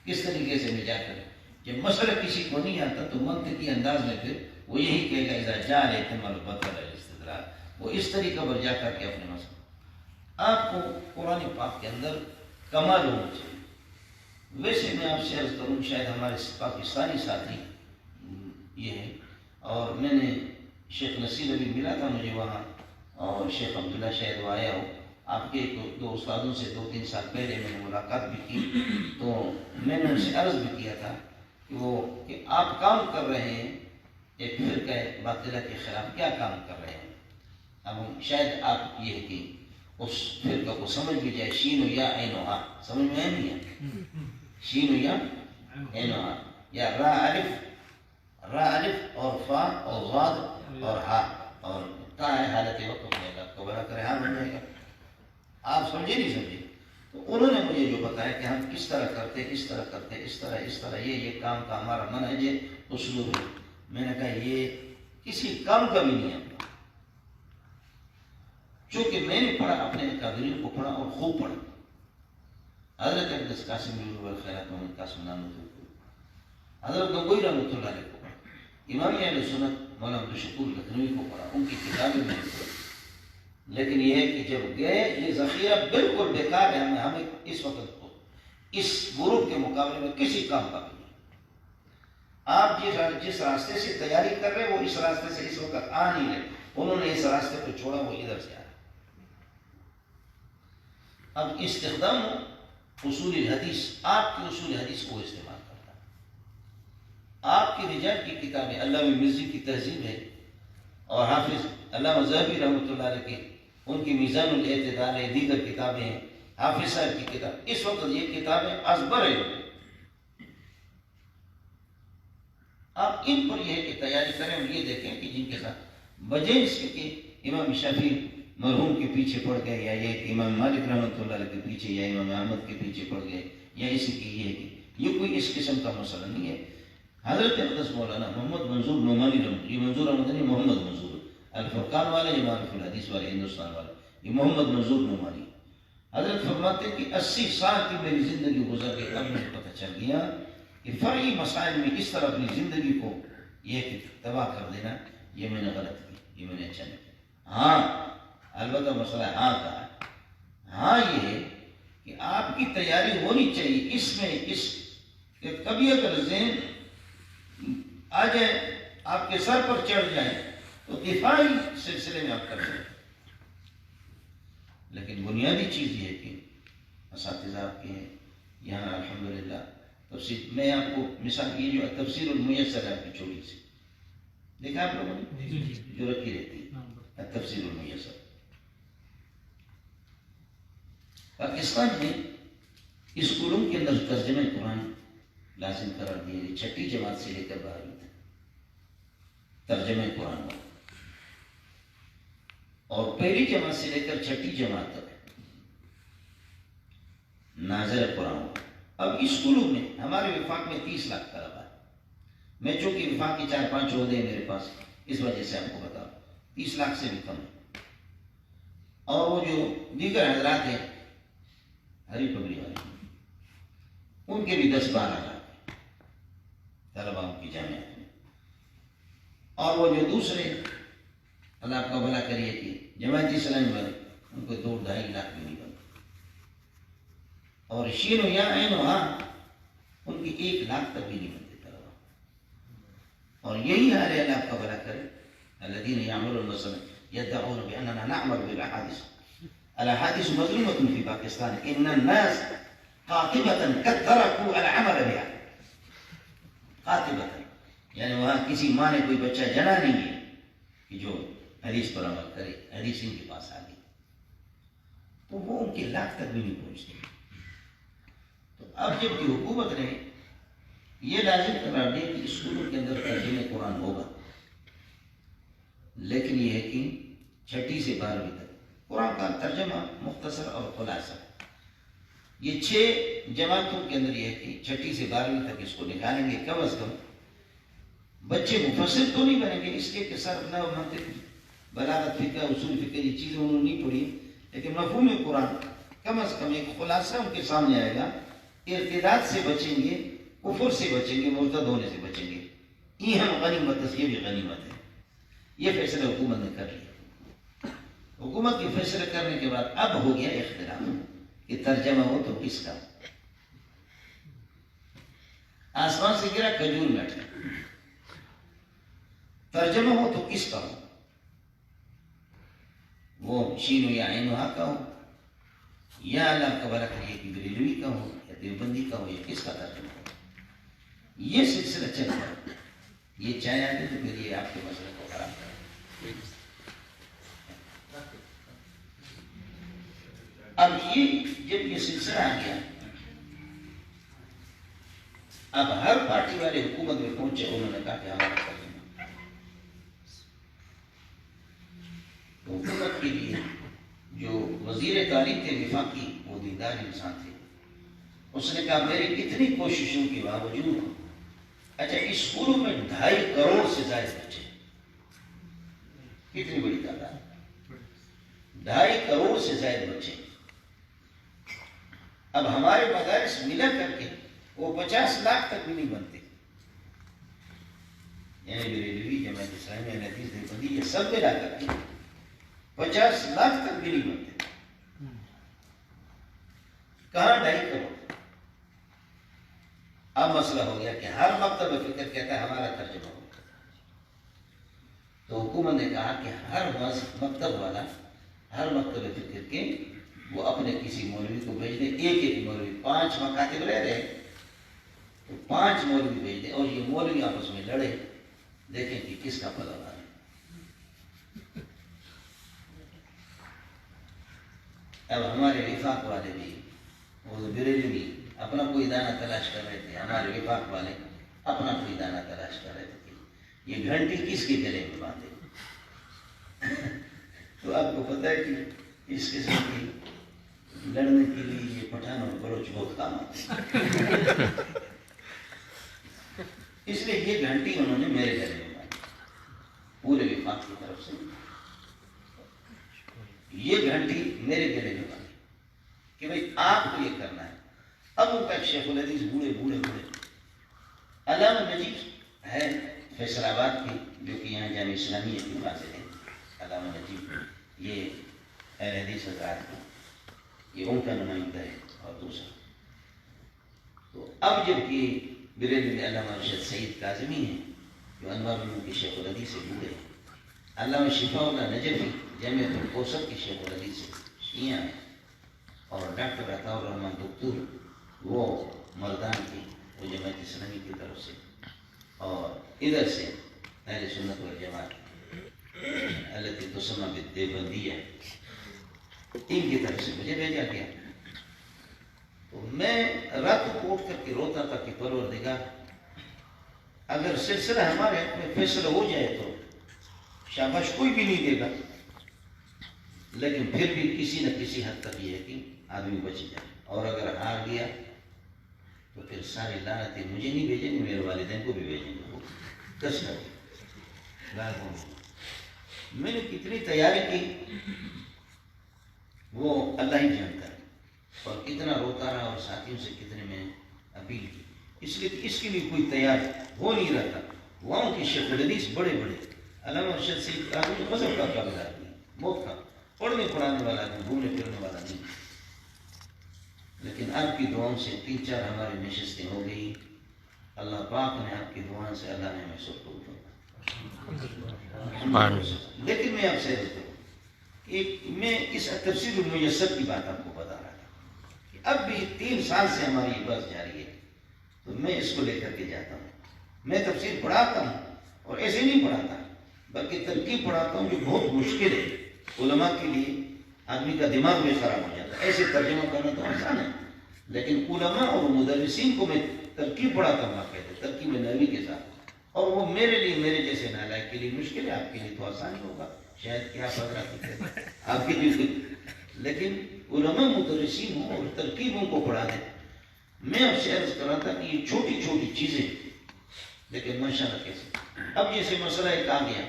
کس طریقے سے میں جا کر، جب مسئلہ کسی کو نہیں آتا تو منطقی انداز میں پھر وہ یہی کہے گا اذا جاء الاحتمال بطل الاستدلال، وہ اس طریقہ پر جا کر کے اپنے مسئلہ۔ آپ کو قرآن پاک کے اندر کمال ہونا چاہیے۔ ویسے میں آپ سے عرض کروں، شاید ہمارے پاکستانی ساتھی یہ ہے، اور میں نے شیخ نصیر ابھی ملا تھا مجھے وہاں، اور شیخ عبداللہ شاید وہ آیا ہو، آپ کے دو استادوں سے 2-3 سال پہلے میں نے ملاقات بھی کی، تو میں نے ان سے عرض بھی کیا تھا کہ آپ کام کر رہے ہیں ایک فرقہ باطلہ کے خلاف، کیا کام کر رہے ہیں؟ اب شاید آپ یہ ہے کہ اس فرقہ کو سمجھ بھی جائے، شین و یا عین و ہا، سمجھ میں نہیں ہے؟ شین و یا عین و ہا، یا را الف اور فا اور غاد اور ہا اور تا ہے حالت وقت میں، اللہ کو بڑا کرے ہاں بن جائے گا. آپ سمجھے نہیں سمجھے؟ تو انہوں نے مجھے جو بتایا کہ ہم کس طرح کرتے، اس طرح یہ کام کا ہمارا منہج ہے، اسلوب ہے. میں نے کہا یہ کسی کام کا بھی نہیں ہے، چونکہ میں نے پڑھا، اپنے اکابرین کو پڑھا اور خوب پڑھا. حضرت اقدس قاسم خیرات محمد قاسم نانوتوی کو، حضرت گنگوئی رحمۃ اللہ علیہ کو پڑھا، امام اہل سنت مولانا عبدالشکور لکھنوی کو پڑھا، ان کی کتابیں میں نے پڑھی. لیکن یہ ہے کہ جب گئے یہ ذخیرہ بالکل بیکار ہے، ہمیں اس وقت کو اس گروپ کے مقابلے میں کسی کام کا بھی نہیں. آپ جس راستے سے تیاری کر رہے وہ اس راستے سے اس وقت آ نہیں رہے، انہوں نے اس راستے کو چھوڑا، وہ ادھر سے آ رہے. اب استخدام اصول حدیث، آپ کی اصول حدیث کو استعمال کرتا ہے. آپ کی رجال کی کتابیں، علامہ مرزی کی تہذیب ہے، اور حافظ علامہ ذہبی رحمۃ اللہ علیہ کی ان کی میزان الاعتدال ہے، دیگر کتابیں ہیں، حافظ صاحب کی کتاب، اس وقت یہ کتابیں ازبر ہیں. آپ ان پر یہ ہے کہ تیاری کریں اور یہ دیکھیں کہ جن کے ساتھ بجائے اس کے کہ امام شافعی مرحوم کے پیچھے پڑ گئے، یا یہ کہ امام مالک رحمۃ اللہ علیہ کے پیچھے، یا امام احمد کے پیچھے پڑ گئے، یا اسی کی یہ ہے کہ یہ کوئی اس قسم کا مسئلہ نہیں ہے. حضرت اقدس مولانا محمد منظور نعمانی رحمۃ، یہ منظور احمد نہیں، محمد منظور الفرقان والے، یہ معرف الحدیث والے ہندوستان والے، یہ محمد منظور نعمانی. حضرت فرماتے ہیں کہ 80 سال کی میری زندگی گزر گئی، اب مجھے پتہ چل گیا کہ فرعی مسائل میں اس طرح اپنی زندگی کو یہ کہ تباہ کر دینا، یہ میں نے غلط کی، یہ میں نے اچھا نہیں کیا. ہاں البتہ مسئلہ ہاں کا ہے، ہاں یہ ہے کہ آپ کی تیاری ہونی چاہیے اس میں، اس کہ کبھی اگر ذہن آ جائے، آپ کے سر پر چڑھ جائے تو دفاعی سلسلے میں آپ کر سکتے. لیکن بنیادی چیز یہ ہے کہ اساتذہ آپ کے ہیں یہاں الحمدللہ. تفسیر میں آپ کو مثال، یہ جو تفسیر المیسر ہے آپ کی چھوٹی سی دیکھا آپ لوگوں نے جو رکھی رہتی ہے، تفسیر المیسر. پاکستان میں اسکولوں کے اندر ترجمہ قرآن لازم قرار دیا گیا، 6ٹھی جماعت سے لے کر 12ویں تک ترجمہ قرآن ہوا، اور 1لی جماعت سے لے کر 6ٹھی جماعت تک نازل قرآن ہوا. اب اسکولوں میں ہمارے وفاق میں 30 لاکھ طلبہ ہے. میں چونکہ وفاق کے 4-5 عہدے ہیں میرے پاس، اس وجہ سے آپ کو بتا 30 لاکھ سے بھی کم ہے. اور وہ جو دیگر حضرات ہیں ہری پگڑی والے، ان کے بھی 10-12 لاکھ طلبہ کی جامعات میں. اور وہ جو دوسرے اللہ آپ کا بھلا کریے کہ جماعت اسلامی والے، ان کو 2-2.5 لاکھ بھی نہیں بنتے. اور شین و یا عین و ہا ان کی 1 لاکھ تک بھی نہیں بنتے طلبہ. اور یہی حال ہے، اللہ آپ کا بھلا کرے. الذین یعملون مثلا یدعون باننا نعمل بالاحادث، الاحادث مظلومة في پاکستان، ان الناس قاطبة قد تركوا العمل بها. قاطبة یعنی وہاں کسی ماں نے کوئی بچہ جنا نہیں ہے کہ جو حدیث پر عمل کرے، حدیث ان کے پاس آ گئی، تو وہ ان کے لاکھ تک بھی نہیں پہنچتے. تو اب جب کہ حکومت نے یہ لازم قرار دیا کہ اسکولوں کے اندر ترجمہ قرآن ہوگا، لیکن یہ ہے کہ 6ٹھی سے 12ویں تک قرآن کا ترجمہ مختصر اور خلاصہ. یہ 6 جماعتوں کے اندر یہ ہے کہ 6ٹھی سے 12ویں تک اس کو نکالیں گے. کم از کم بچے مفسر تو نہیں بنیں گے، اس لیے کہ صرف نحو، منطق، بلاغت، فقہ، اصول فقہ یہ چیزیں انہوں نے نہیں پڑھی، لیکن مفہوم قرآن کم از کم ایک خلاصہ ان کے سامنے آئے گا. ارتداد سے بچیں گے، کفر سے بچیں گے، مرتد ہونے سے بچیں گے. یہ ہم غنیمت، یہ بھی غنیمت ہے. یہ فیصلہ حکومت نے کر لیا. حکومت کے فیصلے کرنے کے بعد اب ہو گیا اختلاف کہ ترجمہ ہو تو کس کا. آسمان سے گرا کھجور میں اٹھا، ترجمہ ہو تو کس کا ہو. وہ شین یا عینوہا کا ہو، یا اللہ کا بڑا کریے کہ بریلوی کا ہو یا دیوبندی کا ہو یا کس کا ترجمہ ہو، یہ سلسلہ چل رہا ہے. یہ چاہے آگے تو پھر یہ آپ کے مسئلے کو خراب کرے. اب یہ جب یہ سلسلہ آ گیا، اب ہر پارٹی والے حکومت میں پہنچے، انہوں نے کہا کہ ہمارا ترجمہ. تو حکومت کے لیے جو وزیر تعلیم تھے وفاقی، وہ دیندار انسان تھے. اس نے کہا میری کتنی کوششوں کے باوجود، اچھا اسکولوں میں 2.5 کروڑ سے زائد بچے، کتنی بڑی تعداد، 2.5 کروڑ سے زائد بچے. اب ہمارے مدارس ملا کر کے وہ 50 لاکھ تک بھی نہیں بنتے. یعنی بریلوی، جماعت اسلامی، اہل حدیث، دیوبندی، یہ سب ملا کر کے 50 لاکھ تک بھی نہیں بنتے. کہاں 2.5 کروڑ. اب مسئلہ ہو گیا کہ ہر مکتب فکر کہتا ہے ہمارا ترجمہ ہو. تو حکومت نے کہا کہ ہر مکتب والا، ہر مکتب فکر کے وہ اپنے کسی مولوی کو بھیج دے. ایک مولوی، 5 مکاتب رہ رہے تو 5 مولوی بھیج دے، اور یہ مولوی آپس میں لڑے، دیکھیں کہ کس کا پلہ ہے. اب ہمارے وفاق والے بھی، وہ بریلوی اپنا کوئی دانہ تلاش کر رہے تھے، ہمارے وفاق والے اپنا کوئی دانہ تلاش کر رہے تھے کہ یہ گھنٹی کس کے گلے میں باندھے. تو آپ کو پتہ ہے کہ اس قسم کی لڑنے کے لیے یہ پٹھان اور بلوچ بہت کام آتے. اس لیے یہ گھنٹی انہوں نے میرے گلے میں باندھی، پورے وفاق کی طرف سے یہ گھنٹی میرے گلے میں باندھی کہ بھئی آپ کو یہ کرنا ہے. اب ان کا شیخ الحدیث بوڑھے علامہ نجیب ہے فیصل آباد کی، جو کہ یہاں جامعہ اسلامیہ کے فاضل ہیں. علامہ نجیب یہ اہل حدیث حضرات کا، یہ ان کا نمائندہ ہے. اور دوسرا تو اب جب کہ بریلوی میں علامہ ارشد سعید کاظمی ہیں جو انوار علوم کے شیخ الحدیث سے بوڑھے ہیں. علامہ شفاء اللہ نجفی جامعۃ الکوثر کے شیخ الحدیث سے شیعہ ہیں. اور ڈاکٹر عطاء الرحمن دکتور، وہ مردان کی، وہ جماعت اسلامی کی طرف سے، اور ادھر سے اہل سنت والجماعت التي تسمى بالدیوبندیہ، ان کی طرف سے مجھے بھیجا گیا. تو میں رات کو اٹھ کر کے روتا تھا کہ پروردگار، اگر سلسلہ ہمارے حق میں فیصلہ ہو جائے تو شاباش کوئی بھی نہیں دے گا، لیکن پھر بھی کسی نہ کسی حد تک یہ ہے کہ آدمی بچ جائے. اور اگر ہار گیا تو پھر ساری لعنتیں مجھے نہیں بھیجیں گے، میرے والدین کو بھی بھیجیں گے. کس طرح میں نے کتنی تیاری کی وہ اللہ ہی جانتا ہے، اور کتنا روتا رہا اور ساتھیوں سے کتنے میں اپیل کی. اس لیے کہ اس کے لیے کوئی تیار ہو نہیں رہتا. وہاں کی شیخ الحدیث بڑے علامہ ارشد سعید کاظمی غضب کا قابل آدمی، موت کا، پڑھنے پڑھانے والا آدمی، گھومنے پھرنے والا نہیں. لیکن آپ کی دعاؤں سے 3-4 ہماری نشستیں ہو گئی. اللہ پاک نے آپ کی دعاؤں سے اللہ نے ہمیں سب کو اٹھا. لیکن میں آپ سے میں اس تفسیر المیسر کی بات آپ کو بتا رہا تھا کہ اب بھی 3 سال سے ہماری یہ بات جاری ہے. تو میں اس کو لے کر کے جاتا ہوں. میں تفسیر پڑھاتا ہوں، اور ایسے نہیں پڑھاتا بلکہ ترکیب پڑھاتا ہوں جو بہت مشکل ہے. علماء کے لیے آدمی کا دماغ بھی خراب ہو جاتا ہے. ایسے ترجمہ کرنا تو آسان ہے، لیکن علماء اور مدرسین کو میں ترکیب پڑھاتا ہوں، آپ کہتے ہیں ترکیب نحوی کے ساتھ. اور وہ میرے لیے، میرے جیسے نالائق کے لیے مشکل ہے. آپ کے لیے تو آسان ہوگا شاید، کیا حضرات آپ کے لیے. لیکن علماء مدرسین ہوں اور ترکیبوں کو پڑھا دیں. میں آپ سے عرض کر رہا تھا کہ یہ چھوٹی چھوٹی چیزیں، لیکن ماشاءاللہ کیسے. اب جیسے مسئلہ ایک آ گیا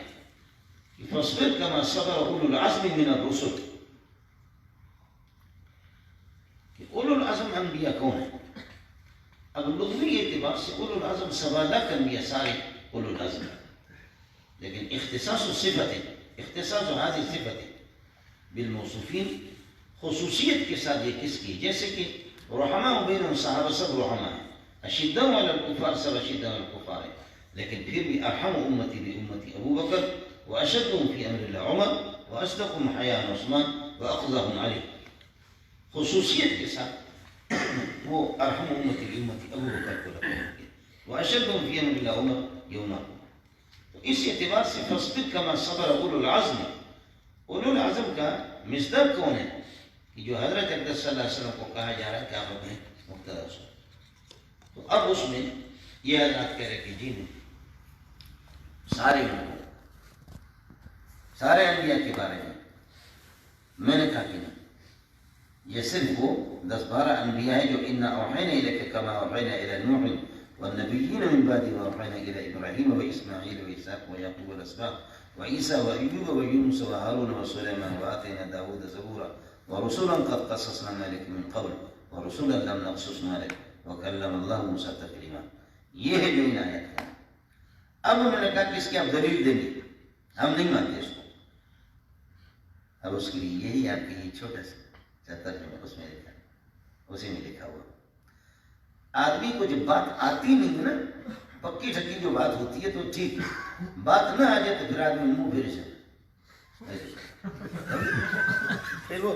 کہ فاصبر کما صبر اولو العزم من الرسل، کہ اولو العزم انبیاء کون ہیں؟ اب لغوی اعتبار سے اولو العزم 7 لاکھ انبیاء سارے اولو العزم، لیکن اختصاص صفت، اختصاص هذه صفت بالموصوفین، خصوصیت کے ساتھ یہ کس کی؟ جیسے کہ رحماء بین صحابہ سب رحماء ہیں، اشداء علی الکفار سب اشداء علی الکفار ہیں، لیکن پھر بھی ارحم امتی بامتی ابو بکر واشدهم فی امر اللہ عمر وأصدقهم حياء عثمان وأقضاهم عليه. خصوصیت کے ساتھ وہ ارحم امتی امتی ابو بکر کو لقب کیا واشدهم في امر الله عمر یوما. تو اس اعتبار سے فاصبر كما صبر اولو العزم. اولو العزم کا مصداق کون ہے؟ کہ جو حضرت اقدس صلی اللہ علیہ وسلم کو کہا جا رہا ہے کہ آپ اپنے مقتدا سے. تو اب اس میں یہ حضرات کہہ رہے کہ جی نہیں، سارے انبیاء کے بارے میں میں نے کہا کہ نہیں، یہ صرف وہ 10-12 انبیاء ہیں جو انا اوحینا الیک کما اوحینا الی نوح والنبیین من بعد واوحینا الی ابراہیم واسماعیل واسحاق ویعقوب والاسباط وعیسیٰ وایوب ویونس وہارون وسلیمان وآتینا داود زبورا ورسولا قد قصصنا عليك من قبل ورسولا لم نقصصنا عليك وكلم الله موسى تكليما. یہ ہے جو ان آیات کا. اب انہوں نے کہا کہ اس کی آپ دلیل دیں گے، ہم نہیں مانتے اس کو. اب اس کے لیے یہی آپ کے یہ چھوٹا سا ترجمہ اس میں لکھا، اسی میں لکھا ہوا. آدمی کو جب بات آتی نہیں نا، پکی ٹھکی جو بات ہوتی ہے تو ٹھیک ہے، بات نہ آ جائے تو پھر آدمی منہ پھر جائے، پھر وہ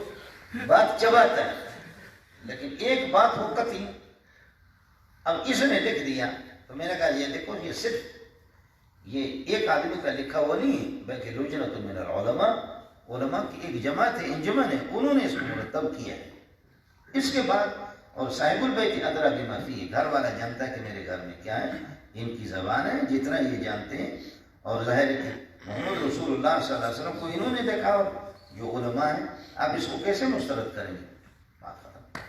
بات چباتا ہے. لیکن ایک بات ہو قطعی. اب اس نے لکھ دیا تو میں نے کہا یہ دیکھو یہ صرف یہ ایک آدمی کا لکھا ہوا نہیں ہے، بلکہ لجنۃ من العلماء، علماء کی ایک جماعت ہے، انجمن ہے، انہوں نے اس کو مرتب کیا ہے. اس کے بعد اور صاحب البیت ادری بما فیہ، گھر والا جانتا ہے کہ میرے گھر میں کیا ہے، ان کی زبان ہے، جتنا یہ جانتے ہیں. اور ظاہر ہے کہ محمد رسول اللہ صلی اللہ علیہ وسلم کو انہوں نے دیکھا اور جو علماء ہیں، آپ اس کو کیسے مسترد کریں گے؟ بات ختم.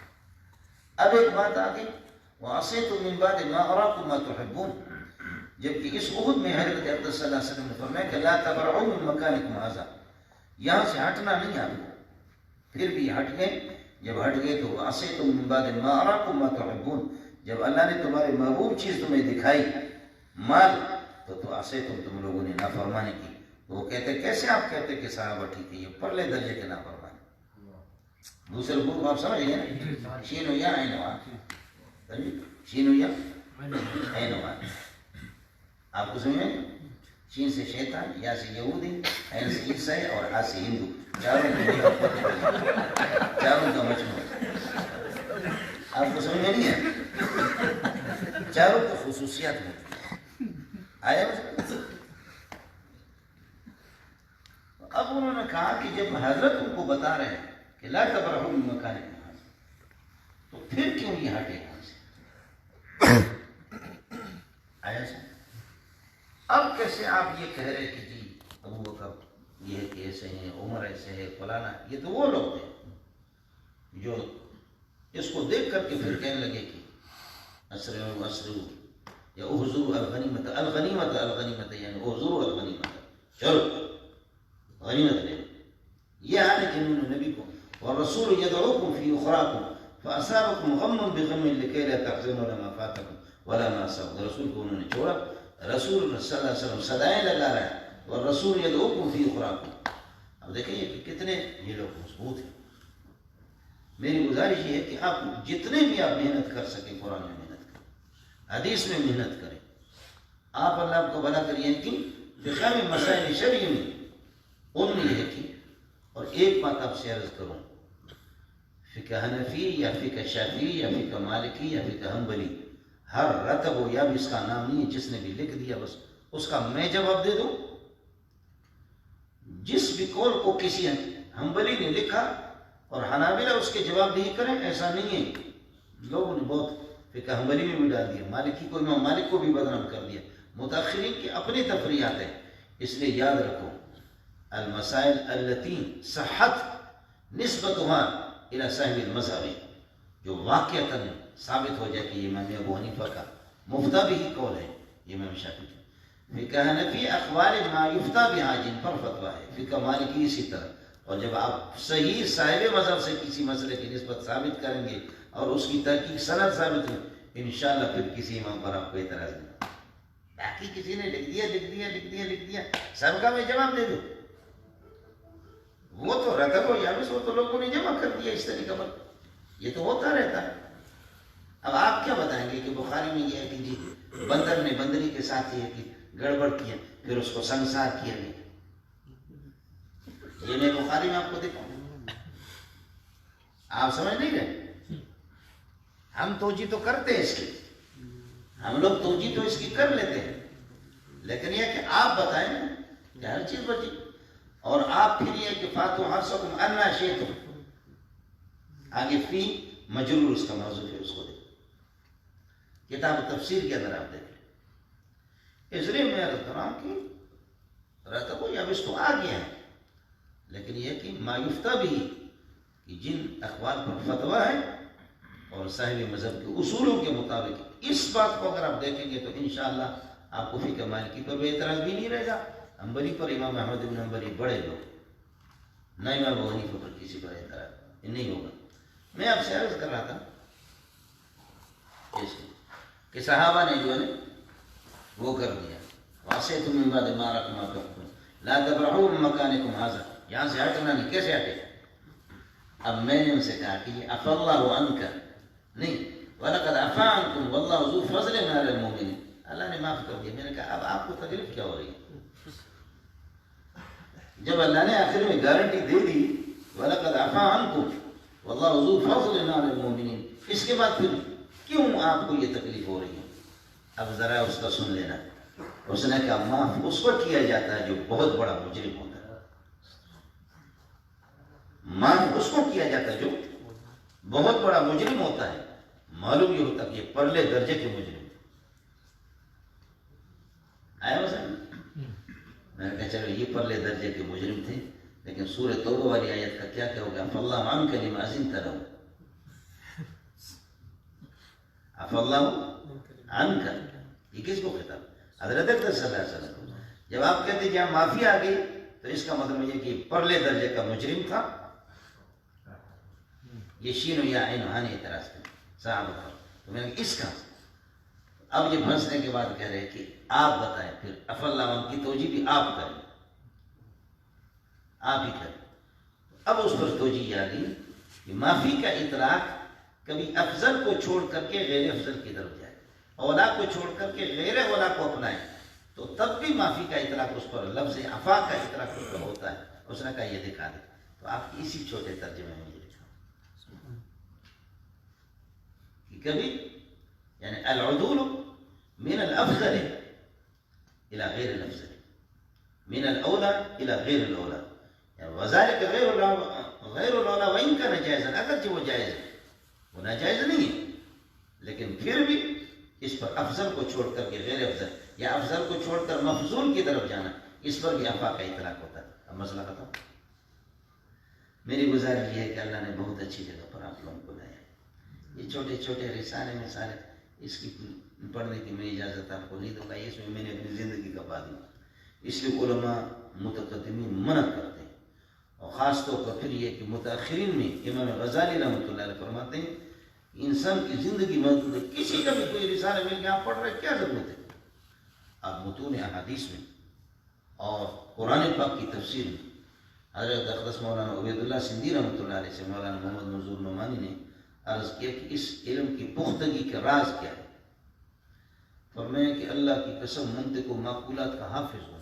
اب ایک بات آگئی وَعَصَيْتُم مِّن بَعْدِ مَا أَرَاكُم مَّا تُحِبُّونَ، جبکہ اس عہد میں حضرت اقدس صلی اللہ علیہ وسلم نے فرمایا کہ لا تبرعوا من مکانکم ھذا، یہاں سے ہٹنا نہیں آپ کو. پھر بھی ہٹ گئے. جب ہٹ گئے تو وَعَصَيْتُم مِّن بَعْدِ مَا أَرَاكُم مَّا تُحِبُّونَ، جب اللہ نے تمہارے محبوب چیز تمہیں دکھائی مال، تو عصیتم، تم لوگوں نے نافرمانی کی. وہ کہتے کیسے آپ کہتے کہ صحابہ ٹھیک ہے، یہ پرلے درجے کے نافرمانی. دوسرے گروپ آپ سمجھ گئے نا، شین و یا عین و شین و یا عین و. آپ کو سمجھ میں؟ شین سے شیطان، یا سے یہودی، عین سے عیسائی اور ہا سے ہندو، چاروں کا مجموعہ. آپ کو سمجھ میں نہیں ہے؟ چاروں کو خصوصیات ہوتی ہیں. آیا؟ اب انہوں نے کہا کہ جب حضرت ان کو بتا رہے ہیں کہ لا تبرحوا من مکانکم ھذا، تو پھر کیوں یہ ہٹے یہاں سے؟ آیا سر؟ اب کیسے آپ یہ کہہ رہے کہ جی ابو بکر یہ کہ ایسے ہیں، عمر ایسے ہے، فلانا. یہ تو وہ لوگ تھے جو اس کو دیکھ کر کے پھر کہنے لگے کہ اسرعوا اسرعوا یا احضروا الغنیمت الغنیمت الغنیمت، یعنی احضروا الغنیمت، چلو غنیمت لے. یہ حال ہے کہ انہوں نے نبی کو والرسول یدعوکم فی اخراکم فاصابکم غم بغم لکی لا تحزنوا على ما فاتکم ولا ما اصابکم. رسول کو انہوں نے چھوڑا. رسول صلی اللہ علیہ وسلم صدائیں لگا رہا ہے والرسول یدعوکم فی اخراکم. اب دیکھیں کہ کتنے یہ لوگ مضبوط ہیں. میری گزارش یہ ہے کہ آپ جتنے بھی آپ محنت کر سکیں قرآن میں محنت کریں، حدیث میں محنت کریں. آپ اللہ آپ کو بھلا کریے کہ فقہ میں مسائل شرعی میں ان میں یہ کہ، اور ایک بات آپ سے عرض کروں، فقہ حنفی یا فقہ شافعی یا فقہ مالکی یا فقہ حنبلی، ہر رتب ہو یا بھی اس کا نام نہیں ہے، جس نے بھی لکھ دیا بس اس کا میں جواب دے دوں. جس بھی قول کو کسی حنبلی نے لکھا اور حنابلہ اس کے جواب نہیں کریں، ایسا نہیں ہے. لوگوں نے بہت فقہ حنبلی میں بھی ڈال دیا، مالکی کو، امام مالک کو بھی بدنام کر دیا. متاخرین کی اپنی تفریحات ہیں. اس لیے یاد رکھو المسائل التي صحت نسبتها الى صاحب المذهب، جو واقعتاً ثابت ہو جائے کہ یہ امام ابو حنیفہ کا مفتہ بھی قول ہے، یہ امام شافعی کا. فقہ حنفی اقوال ما یفتہ بها، جن پر فتویٰ ہے. فقہ مالکی اسی طرح. اور جب آپ صحیح صاحب مذہب سے کسی مسئلے کی نسبت ثابت کریں گے اور اس کی تحقیق سند ثابت ہو، انشاءاللہ پھر کسی امام پر آپ کو اعتراض نہیں. باقی کسی نے لکھ دیا سب کا میں جواب دے دوں، وہ تو رتب و یابس، وہ تو لوگوں نے جمع کر دیا اس طریقے پر. یہ تو ہوتا رہتا ہے. اب آپ کیا بتائیں گے کہ بخاری میں یہ ہے کہ جی بندر نے بندری کے ساتھ یہ کہ گڑبڑ کیا، پھر اس کو سنسار کیا گیا. یہ میں بخاری میں آپ کو دکھاؤں، آپ سمجھ نہیں رہے؟ ہم توجہ تو کرتے ہیں اس کی، ہم لوگ توجہ تو اس کی کر لیتے ہیں، لیکن یہ کہ آپ بتائیں نا کہ ہر چیز بچی، اور آپ پھر یہ کہ فاتو حرصکم انا شئتم، آگے فی مجرور اس کا موضوع ہے، اس کو دیکھ کتاب تفسیر کے اندر آپ دیکھیں۔ اس لیے میں عرض کر رہا ہوں کہ رہتا کوئی اب اس کو آ گیا ہے، لیکن یہ کہ ما یفتہ بھی کہ جن اخبار پر فتویٰ ہے اور صاحب مذہب کے اصولوں کے مطابق اس بات کو اگر آپ دیکھیں گے تو انشاءاللہ آپ کو فقہ مالکی پر بھی اعتراض بھی نہیں رہے گا، حنبلی پر امام احمد بن حنبلی بڑے لوگ، نہ امام ابو حنیفہ پر کسی پر اعتراض نہیں ہوگا۔ میں آپ سے عرض کر رہا تھا کہ صحابہ نے جو ہے وہ کر دیا، وَعَصَيْتُم مِّن بَعْدِ مَا أَرَاكُم مَا تُحِبُّونَ لَا تَبْرَحُوا مِن مَّكَانِكُمْ هَٰذَا، یہاں سے ہٹنا نہیں، کیسے ہٹے؟ اب میں نے ان سے کہا کہ یہ عَفَا اللَّهُ عَنْكَ نہیں، وَلَقَدْ عَفَا عَنْكُمْ وَاللَّهُ ذُو فَضْلٍ عَلَى الْمُؤْمِنِينَ، اللہ نے معاف کر دیا۔ میں نے کہا اب آپ کو تکلیف کیا ہو رہی ہے؟ جب اللہ نے آخر میں گارنٹی دے دی وَلَقَدْ عَفَا عَنْكُمْ وَاللَّهُ ذُو فَضْلٍ عَلَى الْمُؤْمِنِينَ، اس کے بعد پھر کیوں آپ کو یہ تکلیف ہو رہی ہے؟ اب ذرا اس کا سن لینا۔ اس نے کہا معاف اس کو کیا جاتا ہے جو بہت بڑا مجرم ہوتا ہے، معاف اس کو کیا جاتا ہے جو بہت بڑا مجرم ہوتا ہے۔ معلوم یہ ہوتا کہ یہ پرلے درجے کے مجرم آیا مثلا، میں نے کہا چلو یہ پرلے درجے کے مجرم تھے، لیکن سورہ توبہ والی آیت کا کیا ہوگا؟ فَاللَّهُ عَنْكَ لِمَا أَذِنْتَ لَهُ، عَفَا اللَّهُ عَنْكَ، یہ کس کو خطاب؟ حضرت اکرم صلی اللہ علیہ وسلم کو۔ جب آپ کہتے ہیں جہاں معافی آ گئی تو اس کا مطلب یہ کہ پرلے درجے کا مجرم تھا۔ یہ شین و یا عین و ہانی اعتراض کریں صحابہ پر، تو میں نے اس کا اب یہ پھنسنے کے بعد کہہ رہے کہ آپ بتائیں، پھر عفا اللہ عنہ کی توجہ بھی آپ کریں، آپ ہی کریں۔ اب اس پر توجہ آ گئی کہ معافی کا اطلاق کبھی افضل کو چھوڑ کر کے غیر افضل کی طرف جائے، اولا کو چھوڑ کر کے غیر اولا کو اپنائے، تو تب بھی معافی کا اطلاق اس پر، لفظ عفا کا اطلاق اس پر ہوتا ہے۔ اس نے کہا یہ دکھا دے، تو آپ اسی چھوٹے ترجمے میں یہ لکھا کہ کبھی یعنی العدول من الافضل الى غیر الافضل، من الاولى الى غیر الاولى، يعني وذلك غیر الاولى وان كان جائزا، اگرچہ وہ جائز ہے، وہ ناجائز نہیں ہے، لیکن پھر بھی اس پر افضل کو چھوڑ کر کے غیر افضل یا افضل کو چھوڑ کر مفضول کی طرف جانا، اس پر بھی عفا کا اطلاق ہوتا ہے۔ اب مسئلہ ختم۔ میری گزارش یہ ہے کہ اللہ نے بہت اچھی جگہ پر آپ لوگوں کو لایا، یہ چھوٹے چھوٹے رسالے میں سارے اس کی پڑھنے کی میں اجازت آپ کو نہیں دوں گا، اس میں میں نے اپنی زندگی کا پا دیا، اس لیے علماء متقدمین منع کرتے ہیں، اور خاص طور پر پھر یہ کہ متاخرین میں امام غزالی رحمۃ اللہ علیہ فرماتے ہیں انسان کی زندگی محدود ہے، کسی کا بھی کوئی رسالہ مل کے آپ پڑھ رہے کیا ضرورت ہے؟ آپ متون احادیث میں اور قرآن پاک کی تفسیر میں حضرت اقدس مولانا عبید اللہ سندھی رحمۃ اللہ علیہ سے مولانا محمد منظور نعمانی نے عرض کیا کہ اس علم کی پختگی کا راز کیا ہے؟ فرمایا کہ اللہ کی قسم منطق و معقولات کا حافظ ہوں،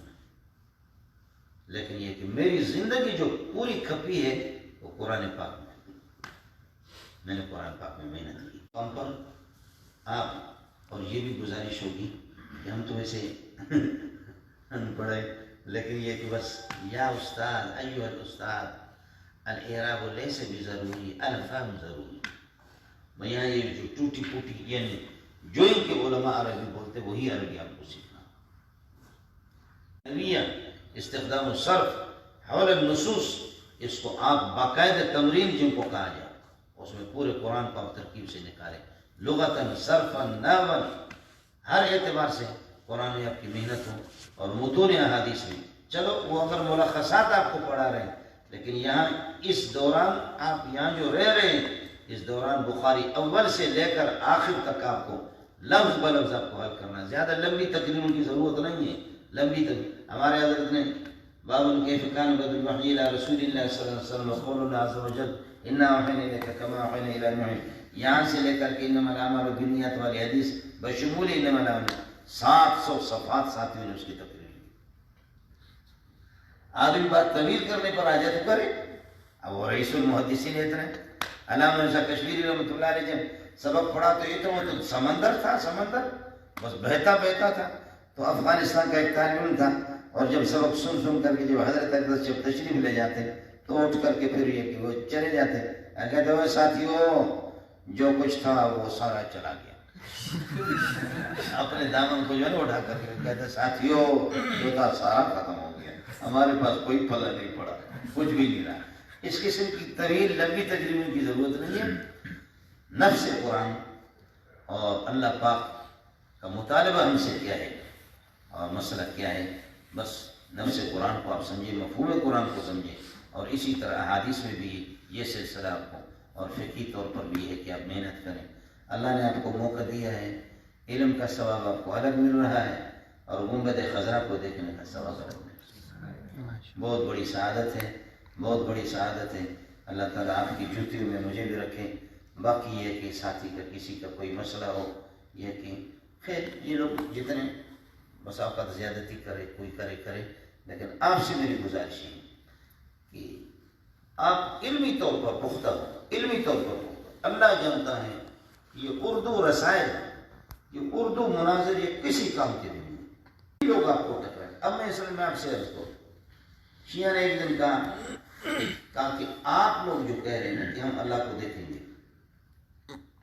لیکن یہ کہ میری زندگی جو پوری کھپی ہے وہ قرآن پاک میں نے قرآن پاک میں محنت کی۔ ہم پر آپ اور یہ بھی گزارش ہوگی کہ ہم تو ویسے ان پڑھے، لیکن یہ کہ بس یا استاد ایوہ الاستاد الاعراب لیس بضروری الفہم ضروری، میں یہاں یہ جو ٹوٹی پوٹی یعنی جو ان کے علماء عربی بولتے وہی عربی آپ کو سیکھنا۔ استخدام الصرف حول النصوص، اس کو آپ باقاعدہ تمرین جن کو کہا جائے اس میں پورے قرآن کو آپ ترکیب سے نکالیں، لغتاً صرفاً نحواً، ہر اعتبار سے قرآن میں آپ کی محنت ہو، اور متون احادیث میں چلو وہ اگر ملخصات آپ کو پڑھا رہے ہیں، لیکن یہاں اس دوران آپ یہاں جو رہ رہے ہیں اس دوران بخاری اول سے لے کر آخر تک آپ کو لفظ بلفظ آپ کو حل کرنا، زیادہ لمبی تقریروں کی ضرورت نہیں ہے۔ لمبی تقریر ہمارے حضرت نے باب کیف کان بدء الوحی الی رسول اللہ صلی اللہ علیہ وسلم وقول اللہ عز وجل انا اوحینا الیک کما اوحینا الی نوح، یہاں سے لے کر کے انما الاعمال بالنیات والی حدیث بشمول انما الاعمال 700 صفحات ساتھ میں نے اس کی تقریر کی۔ آدمی بات طویل کرنے پر آ جائے تو کرے. اب وہ رئیس المحدثین اتنے علامہ مرزا کشمیری رحمۃ اللہ علیہ جب سبق پڑھا تو اتنا تو سمندر تھا، سمندر بس بہتا بہتا تھا. تو افغانستان کا ایک طالب علم تھا، اور جب سبق سن کر کے جب حضرت اقدس جب تشریف لے جاتے تو اٹھ کر کے پھر یہ کہ وہ چلے جاتے. کہتے ہوئے ساتھیوں جو کچھ تھا وہ سارا چلا گیا. اپنے دامن کو جو ہے نا اٹھا کر کے کہتے ساتھیوں جو تھا سارا ختم ہو گیا، ہمارے پاس کوئی پھل نہیں پڑا، کچھ بھی نہیں رہا. اس قسم کی طویل لمبی تجربے کی ضرورت نہیں ہے. نفس قرآن اور اللہ پاک کا مطالبہ ہم سے کیا ہے اور مسئلہ کیا ہے، بس نفس قرآن کو آپ سمجھیں، مفہوم قرآن کو سمجھیں. اور اسی طرح احادیث میں بھی یہ سلسلہ آپ کو، اور فقہی طور پر بھی ہے کہ آپ محنت کریں. اللہ نے آپ کو موقع دیا ہے، علم کا ثواب آپ کو الگ مل رہا ہے، اور گنبد خضرا کو دیکھنے کا ثواب الگ مل رہا ہے. بہت بڑی سعادت ہے، بہت بڑی سعادت ہے. اللہ تعالیٰ آپ کی جوتیوں میں مجھے بھی رکھے. باقی یہ کہ ساتھی کا کسی کا کوئی مسئلہ ہو، یہ کہ خیر یہ لوگ جتنے بس اوقات زیادتی کرے، کوئی کرے، لیکن آپ سے میری گزارش ہے کہ آپ علمی طور پر پختہ ہو، علمی طور پر پختہ. اللہ جانتا ہے یہ اردو رسائل، یہ اردو مناظر یہ کسی کام کے بھی نہیں. لوگ آپ کو ٹکرائیں. اب میں اصل میں آپ سے عرض کروں، شیعہ نے ایک دن کہا کہ آپ لوگ جو کہہ رہے ہیں کہ ہم اللہ کو دیکھیں گے،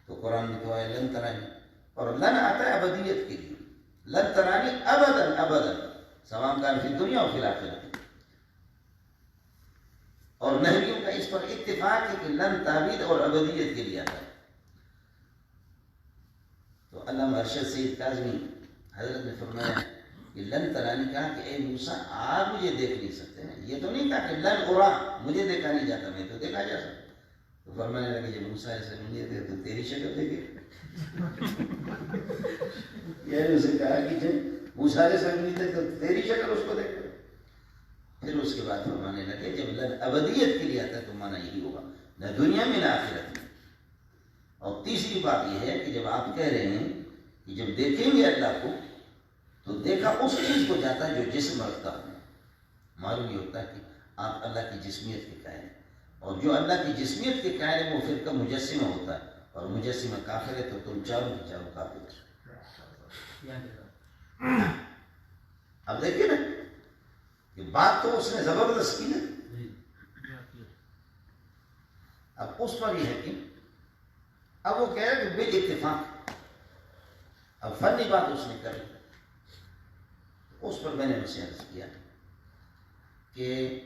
تو قرآن میں تو ہے لن ترانی، اور لن آتا ہے ابدیت کے لیے. لن ترانی ابدا ابدا سواء کان فی الدنیا و فی الآخرہ. اور نحویوں کا اس پر اتفاق ہے کہ لن تعبید اور ابدیت کے لیے آتا ہے. تو علامہ ارشد سید کاظمی حضرت نے فرمایا کہ لن ترانی کہا کہ اے موسیٰ آپ مجھے دیکھ نہیں سکتے ہیں. یہ تو نہیں کہا کہ لن ارا مجھے دیکھا نہیں جاتا، میں تو دیکھا جا سکتا. تو فرمانے لگے جب موسیٰ علیہ السلام نہیں دیکھتے تو تیری شکل دیکھے. یعنی اسے کہا کہ جب موسیٰ علیہ السلام نہیں دیکھتے تو تیری شکل اس کو دیکھتے. پھر اس کے بعد فرمانے لگے جب لن ابدیت کے لیے آتا ہے تو مانا یہی ہوگا، نہ دنیا میں نہ آخرت میں. اور تیسری بات یہ ہے کہ جب آپ کہہ رہے ہیں کہ جب دیکھیں گے اللہ کو تو دیکھا اس چیز کو جاتا ہے جو جسم رکھتا ہے. معلوم یہ ہوتا ہے کہ آپ اللہ کی جسمیت کے قائل ہیں، اور جو اللہ کی جسمیت کے قائل ہے وہ فرقہ مجسمہ ہوتا ہے، اور مجسمہ کافر ہے تو تم چاروں کی چاروں کافر ہو. اب دیکھیں نا یہ بات تو اس نے زبردست کی نا. اب اس پر یہ ہے کہ اب وہ کہہ رہے کہ بے اتفاق، اب فنی بات اس نے کری. اس پر میں نے ان سے عرض کیا کہ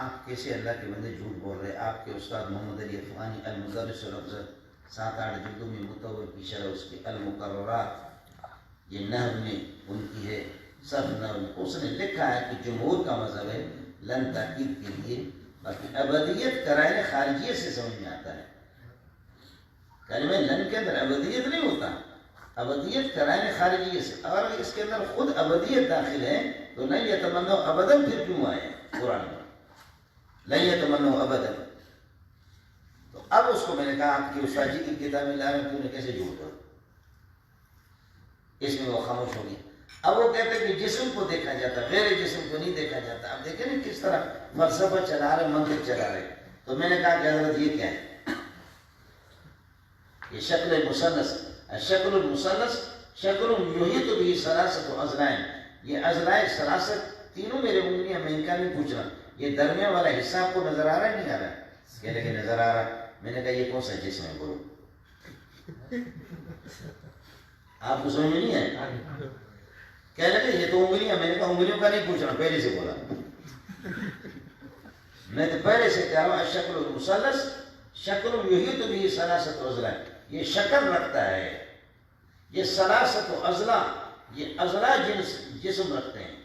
آپ کیسے اللہ کے بندے جھوٹ بول رہے. آپ کے استاد محمد علی افغانی المدرس الافضل 7-8 جلدوں میں مطور کی شرح اس کے المقررات، یہ نحو میں ان کی ہے، صرف نحو میں اس نے لکھا ہے کہ جمہور کا مذہب ہے لن تاکید کے لیے. باقی ابدیت قرائن خارجیہ سے سمجھ میں آتا ہے. کلمہ لن کے اندر ابدیت نہیں ہوتا، ابدیت قرائن خارجیہ سے. اگر اس کے اندر خود ابدیت داخل ہے تو لن یتمنوا ابدا پھر کیوں آئے قرآن میں لن یتمنوا ابدا. تو اب اس کو میں نے کہا آپ کی استاد جی کی کتابیں لا رہے تو نے کیسے جھوٹ کر، اس میں وہ خاموش ہو گیا. اب وہ کہتے ہیں کہ جسم کو دیکھا جاتا، غیر جسم کو نہیں دیکھا جاتا. اب دیکھیں نا کس طرح فلسفہ چلا رہے، منطق چلا رہے. تو میں نے کہا کہ حضرت یہ کیا ہے؟ یہ شکل مثلث، شکل المثلث شکل یحیط به ثلاثۃ اضلاع. یہ اضلاع ثلاثت تینوں میرے انگلیاں، میں ان کا نہیں پوچھ رہا. یہ درمیان والا حصہ آپ کو نظر آ رہا ہے نہیں آ رہا ہے؟ کہنے لگے نظر آ رہا ہے. میں نے کہا یہ کون سا جسم ہے بولو، آپ کو سمجھ میں نہیں ہے؟ کہنے لگے یہ تو انگلیاں. میں نے کہا انگلیوں کا نہیں پوچھ رہا، پہلے سے بولا. میں تو پہلے سے کہہ رہا ہوں شکل المثلث شکل یحیط به ثلاثۃ اضلاع. یہ شکل رکھتا ہے، یہ ثلاثۃ اضلاع، یہ اضلاع جسم رکھتے ہیں.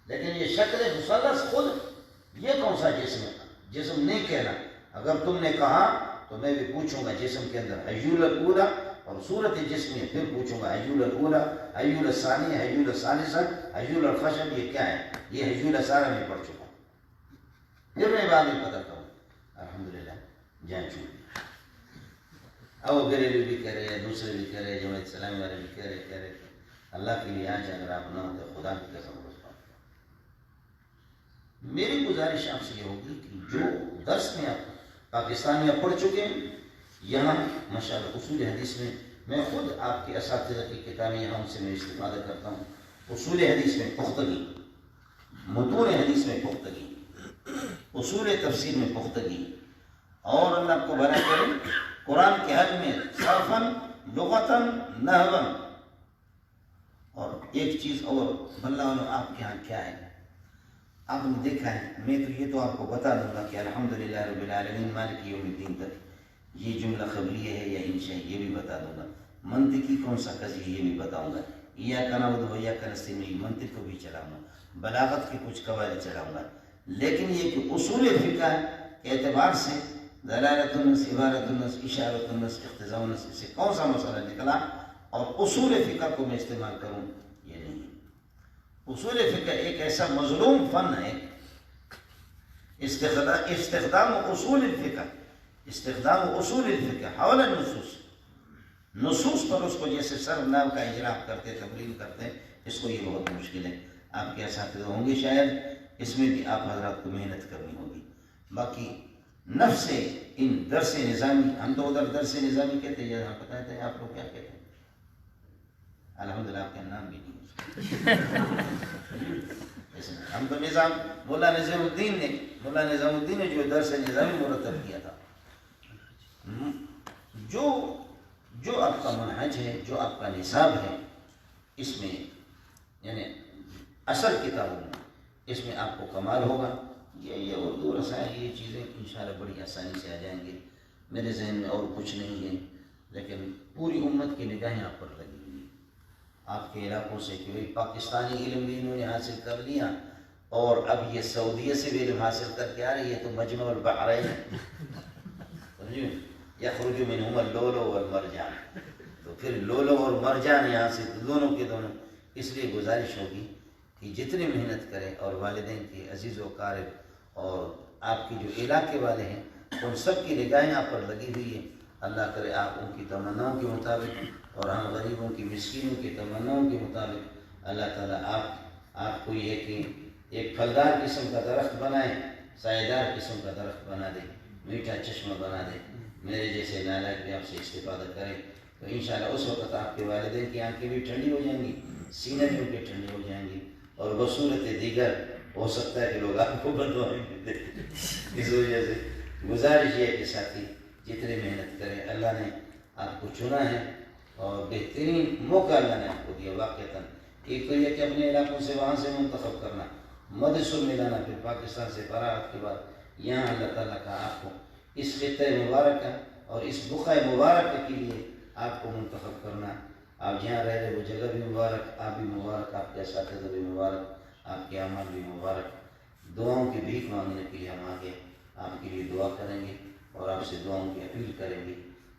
لیکن یہ شکل مثلث خود یہ کون سا جسم ہے؟ جسم نہیں کہنا. اگر تم نے کہا تو میں بھی پوچھوں گا جسم کے اندر حیول الاولی اور صورت جسم ہے، پھر پوچھوں گا حیول الاولی، حیول الثانی، حیول الثالثہ، حیول الخشب یہ کیا ہے؟ یہ حیول سارا میں پڑھ چکا ہوں، پھر میں بعد میں پتہ کروں. الحمدللہ جان چھوٹ. اب وہ گریلو بھی کہہ رہے ہیں، دوسرے بھی کہہ رہے ہیں، جماعت اسلامی والے بھی کہہ رہے. اللہ کے لیے آج اگر آپ نہ ہو تو خدا کی قسم کو میری گزارش آپ سے یہ ہوگی کہ جو درس میں آپ پاکستان میں پڑھ چکے ہیں، یہاں ماشاءاللہ اصول حدیث میں خود آپ کے اساتذہ کی کتابیں یہاں ان سے میں استفادہ کرتا ہوں. اصول حدیث میں پختگی، متون حدیث میں پختگی، اصول تفسیر میں پختگی، اور اللہ آپ کو بنا کرے قرآن کے حق میں صرفاً لغتاً نحواً. اور ایک چیز اور بلّہ آپ کے ہاں کیا ہے، آپ نے دیکھا ہے، میں تو یہ تو آپ کو بتا دوں گا کہ الحمدللہ رب العالمین مالک یوم الدین تک یہ جملہ خبریہ ہے یا انشاء، یہ بھی بتا دوں گا. منطقی کون سا قضیہ یہ بھی بتاؤں گا. ایاک نعبد و ایاک نستعین منطق کو بھی چلاؤں گا، بلاغت کے کچھ قواعد چلاؤں گا. لیکن یہ کہ اصول فقہ کے اعتبار سے دلالت النص، عبارت النص، اشارت النص، اقتضاء النص سے کون سا مسئلہ نکلا اور اصول فقہ کو میں استعمال کروں، یہ نہیں. اصول فقہ ایک ایسا مظلوم فن ہے. استخدام اصول الفقہ، استخدام اصول الفقہ حول النصوص، نصوص پر اس کو جیسے سر ناو کا اجرا کرتے، تبلیغ کرتے، اس کو یہ بہت مشکل ہے. آپ کے اساتذہ ہوں گے شاید، اس میں بھی آپ حضرات کو محنت کرنی ہوگی. باقی نفس ان درس نظامی، ہم تو ادھر درس نظامی کہتے ہیں، یہاں پتہ ہے آپ لوگ کیا کہتے ہیں. الحمدللہ آپ کا نام بھی نہیں ہم تو نظام مولا نظام الدین نے جو درس نظامی مرتب کیا تھا. جو آپ کا منہج ہے، جو آپ کا نصاب ہے، اس میں یعنی اصل کتابوں میں اس میں آپ کو کمال ہوگا. یہ اردو رسائل یہ چیزیں انشاءاللہ بڑی آسانی سے آ جائیں گے. میرے ذہن میں اور کچھ نہیں ہے، لیکن پوری امت کی نگاہیں آپ پر لگی ہوئی ہیں. آپ کے علاقوں سے کہ پاکستانی علم بھی انہوں نے حاصل کر لیا، اور اب یہ سعودیہ سے بھی علم حاصل کر کے آ رہی ہے. تو مجمع البحرین یخرج منہما اللؤلؤ والمرجان، تو پھر لولو اور مرجان یہاں سے دونوں کے دونوں. اس لیے گزارش ہوگی کہ جتنی محنت کریں، اور والدین کے عزیز و قارب اور آپ کے جو علاقے والے ہیں ان سب کی نگاہیں آپ پر لگی ہوئی ہیں. اللہ کرے آپ ان کی تمناؤں کے مطابق اور ہم غریبوں کی مسکینوں کی تمناؤں کے مطابق اللہ تعالیٰ آپ کو یہ کہ ایک پھلدار قسم کا درخت بنائے، سایہ دار قسم کا درخت بنا دے، میٹھا چشمہ بنا دے. میرے جیسے نالائق بھی آپ سے استفادہ کریں تو انشاءاللہ اس وقت آپ کے والدین کی آنکھیں بھی ٹھنڈی ہو جائیں گی، سینے بھی ان کے ٹھنڈی ہو جائیں گی، اور بصورت دیگر ہو سکتا ہے کہ لوگ آپ کو بددعائیں دیں. اس وجہ سے گزارش یہ ہے کہ ساتھی جتنی محنت کریں، اللہ نے آپ کو چنا ہے اور بہترین موقع اللہ نے آپ کو دیا. واقعتاً ایک تو یہ کہ اپنے علاقوں سے وہاں سے منتخب کرنا، مدرسوں میں لانا، پھر پاکستان سے فراغت کے بعد یہاں اللہ تعالیٰ کا آپ کو اس خطۂ مبارکہ اور اس بقعۂ مبارکہ کے لیے آپ کو منتخب کرنا. آپ جہاں رہ رہے وہ جگہ بھی مبارک، آپ بھی مبارک، آپ کے اساتذہ بھی مبارک، آپ کے اعمال بھی مبارک. دعاؤں کی بھیک مانگنے کے لیے ہم آگے آپ کے لیے دعا کریں گے اور آپ سے دعاؤں کی اپیل کریں گے.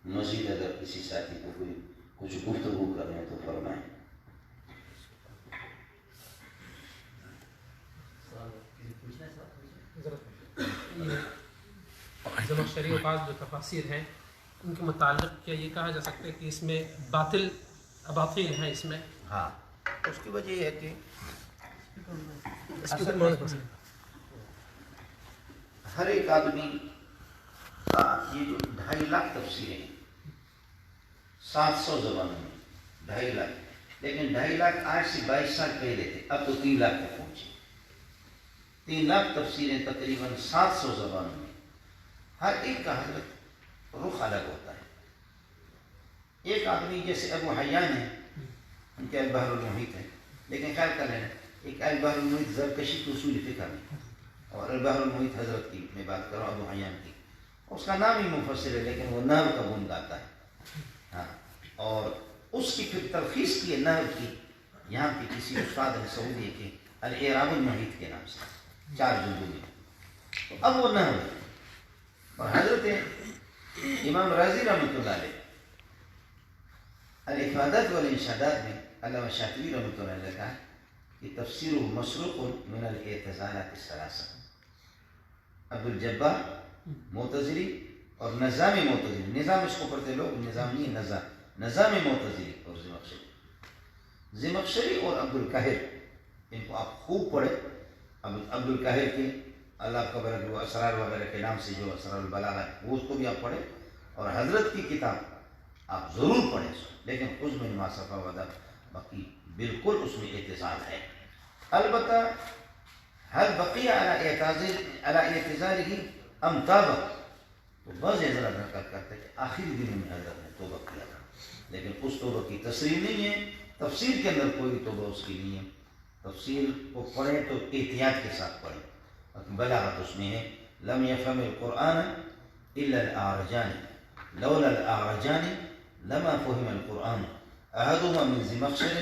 مزید اگر کسی ساتھی کو کوئی کچھ گفتگو کریں تو فرمائیں. زمخشری و بعض جو تفاسیر ہیں ان کے متعلق کیا یہ کہا جا سکتا ہے کہ اس میں باطل ہیں اس میں؟ ہاں، اس کی وجہ یہ ہے کہ ہر ایک آدمی کا یہ جو 2.5 لاکھ تفسیریں ہیں 700 زبانوں میں 2.5 لاکھ، لیکن 2.5 لاکھ آج سے 22 سال پہلے تھے، اب تو 3 لاکھ تک پہنچے. 3 لاکھ تفسیریں تقریباً 700 زبانوں میں. ہر ایک کا حضرت رخ الگ ہوتا ہے. ایک آدمی جیسے ابو حیان ہے، ان کے البحر المحیط ہے، لیکن خیال کر لینا ایک البحر المحیط زرکشی کی اصول فقہ میں، اور البحر المحیط حضرت کی میں بات کر رہا ہوں ابو حیان کی. اس کا نام ہی مفسر ہے لیکن وہ نحو کا گن گاتا ہے. ہاں، اور اس کی پھر تلخیص کی ہے نحو کی یہاں کی کسی استاد نے سعودی کے الاعراب المحیط کے نام سے 4 جلدوں میں. تو اب وہ نحو ہے. اور حضرت امام رازی رحمۃ اللہ علیہ الافادات والانشادات میں علامہ شاطبی رحمۃ اللہ علیہ کہا کہ تفسیر مسروق من الاعتزالات الثلاثہ. عبد الجبار معتزلی اور نظام معتزلی، نظام اس کو پڑھتے لوگ، نظام نہیں نظام معتزلی اور زمخشری اور عبد القاہر، ان کو آپ خوب پڑھیں. عبد القاہر کے اللہ کا برکت وہ اسرار وغیرہ کے نام سے جو اسرار البلاغہ ہے وہ اس کو بھی آپ پڑھیں، اور حضرت کی کتاب آپ ضرور پڑھیں، لیکن خود میں ما صفا ودا باقی بالکل اس میں اعتزال ہے. البتہ حل بقیہ علی اعتزالہ ام تاب، تو بعض حضرات نقل کرتے ہیں کہ آخری دنوں میں حضرت نے توبہ کیا تھا، لیکن اس توبہ کی تصریح نہیں ہے، تفسیر کے اندر کوئی توبہ اس کی نہیں ہے. تفسیر کو پڑھیں تو احتیاط کے ساتھ پڑھیں. بلاغت اس میں ہے لم یفهم القرآن الا الاعرجان لولا الاعرجان لما فهم القرآن احدهما من زمخشر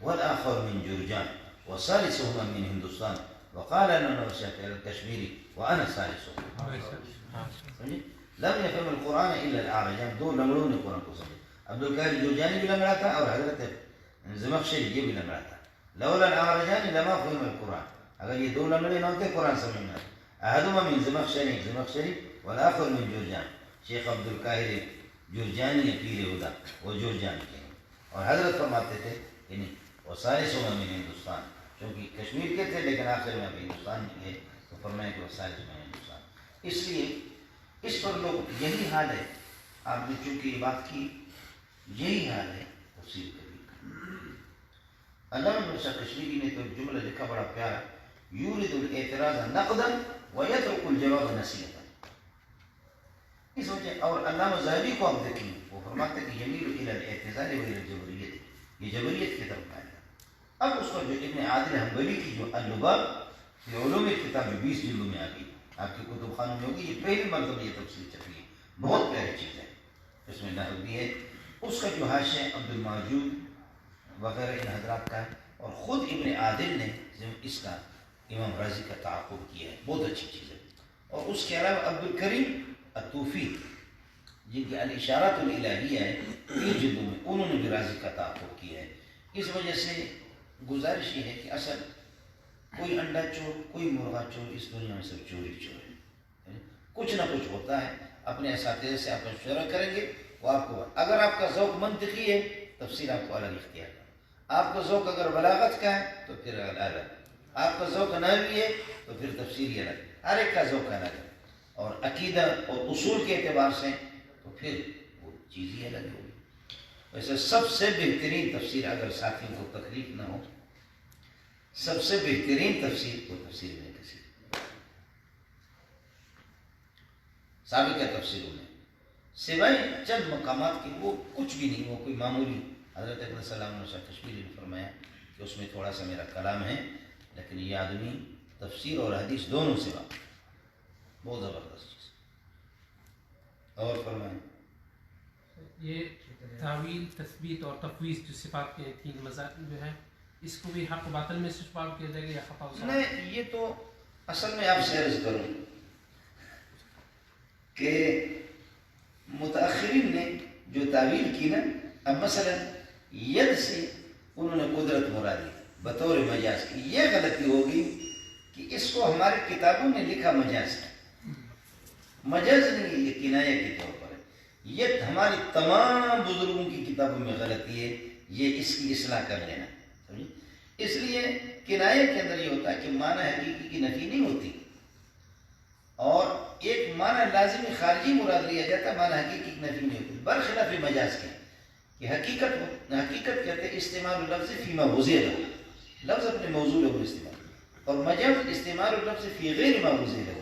والآخر من جرجان وثالثهما من ہندوستان وقال انا نشأت الى الكشمير وانا ثالثهم. لم يفهم القرآن الا الاعرجان، دو لنگڑوں نے قرآن کو سمجھا. عبد القاہر جرجانی بھی لنگڑا تھا اور حضرت زمخشری یہ بھی لنگڑا تھا. لولا الاعرجان لما فهم القرآن، اگر یہ دو لنگڑے نہ ہوتے قرآن سمجھ میں آتا. احدهما من زمخشری والآخر من جرجان. شیخ عبد القاہر جرجانی پیر ہدا وہ جرجان کے ہیں، اور حضرت فرماتے تھے کہ نہیں وہ سارے سوما من ہندوستان، چونکہ کشمیر کے تھے لیکن آخر میں ابھی ہندوستان میں گئے تو فرمایا کہ وہ سارے سوما ہندوستان. اس لیے اس پر لوگ یہی حال ہے، آپ نے چونکہ یہ بات کی یہی حال ہے تفسیر کا بھی. علامہ مرزا کشمیری نے تو جملہ لکھا بڑا پیارا، یورد الاعتراض نقدا ویترک الجواب نصیحتا. اس وجہ اور علامہ ذہبی کو آپ دیکھیں وہ فرماتے ہیں کہ یمیل الی الاعتزال و الی الجبریت، یہ جبریت کی طرف آئے گا. اب اس پر جو ابن عادل حنبلی کی جو اللباب فی علوم الکتاب 20 جلدوں میں آ گئی، آپ کی کتب خانوں میں ہوگی، یہ پہلی مرتبہ یہ تفسیر چھپی ہے، بہت پیاری چیز ہے. اس میں نحو بھی ہے، اس کا جو حاشیہ عبد الموجود وغیرہ ان حضرات کا ہے، اور خود ابن عادل نے اس کا امام رازی کا تعاقب کیا ہے، بہت اچھی چیز ہے. اور اس کے علاوہ عبد الکریم الطوفی جن کی الاشارات الالہیہ ہے 3 جلدوں میں، انہوں نے بھی رازی کا تعاقب کیا ہے. اس وجہ سے گزارش یہ ہے کہ اصل کوئی انڈا چور کوئی مرغا چور اس دنیا میں سب چوری چور ہے، کچھ نہ کچھ ہوتا ہے. اپنے اساتذہ سے آپ مشورہ کریں گے، وہ آپ کو اگر آپ کا ذوق منطقی ہے تفسیر آپ کو الگ اختیار کریں، آپ کا ذوق اگر بلاغت کا ہے تو پھر الگ، آپ کا ذوق نحوی ہے تو پھر تفسیری الگ، ہر ایک کا ذوق الگ ہے. اور عقیدہ اور اصول کے اعتبار سے تو پھر وہ چیز ہی الگ ہوگی. ویسے سب سے بہترین تفسیر اگر ساتھیوں کو تکلیف نہ ہو، سب سے بہترین تفسیر وہ تفسیر ابن کثیر سابقہ تفسیروں میں، سوائے چند مقامات کی وہ کچھ بھی نہیں، وہ کوئی معمولی. حضرت اکرم صلی اللہ علیہ وسلم کشمیری نے فرمایا کہ اس میں تھوڑا سا میرا کلام ہے، لیکن یہ آدمی تفسیر اور حدیث دونوں سے واقف، بہت زبردست چیز. اور فرمائیں یہ تعویل، تثبیت اور تفویض جو صفات کے 3 مذاہب جو ہیں، اس کو بھی حق و باطل میں سے شمار کیا جائے گا یا خطا و صواب؟ نہیں، یہ تو اصل میں آپ سے عرض کروں کہ متاخرین نے جو تعویل کی نا، اب مثلا ید سے انہوں نے قدرت مرادی بطور مجاز کی، یہ غلطی ہوگی کہ اس کو ہماری کتابوں نے لکھا مجاز ہے، مجاز نہیں، یہ کنایہ کے طور پر ہے. یہ ہماری تمام بزرگوں کی کتابوں میں غلطی ہے، یہ اس کی اصلاح کر لینا. اس لیے کنایہ کے اندر یہ ہوتا ہے کہ معنی حقیقی کی نفی نہیں ہوتی، اور ایک معنی لازمی خارجی مراد لیا جاتا ہے، معنی حقیقی کی نفی نہیں ہوتی، برخلاف مجاز کے کہ حقیقت کہتے ہیں استعمال لفظ فیما وضع له، لفظ اپنے موضوع له استعمال، اور مجاز استعمال لفظ فی غیر ما وضع له،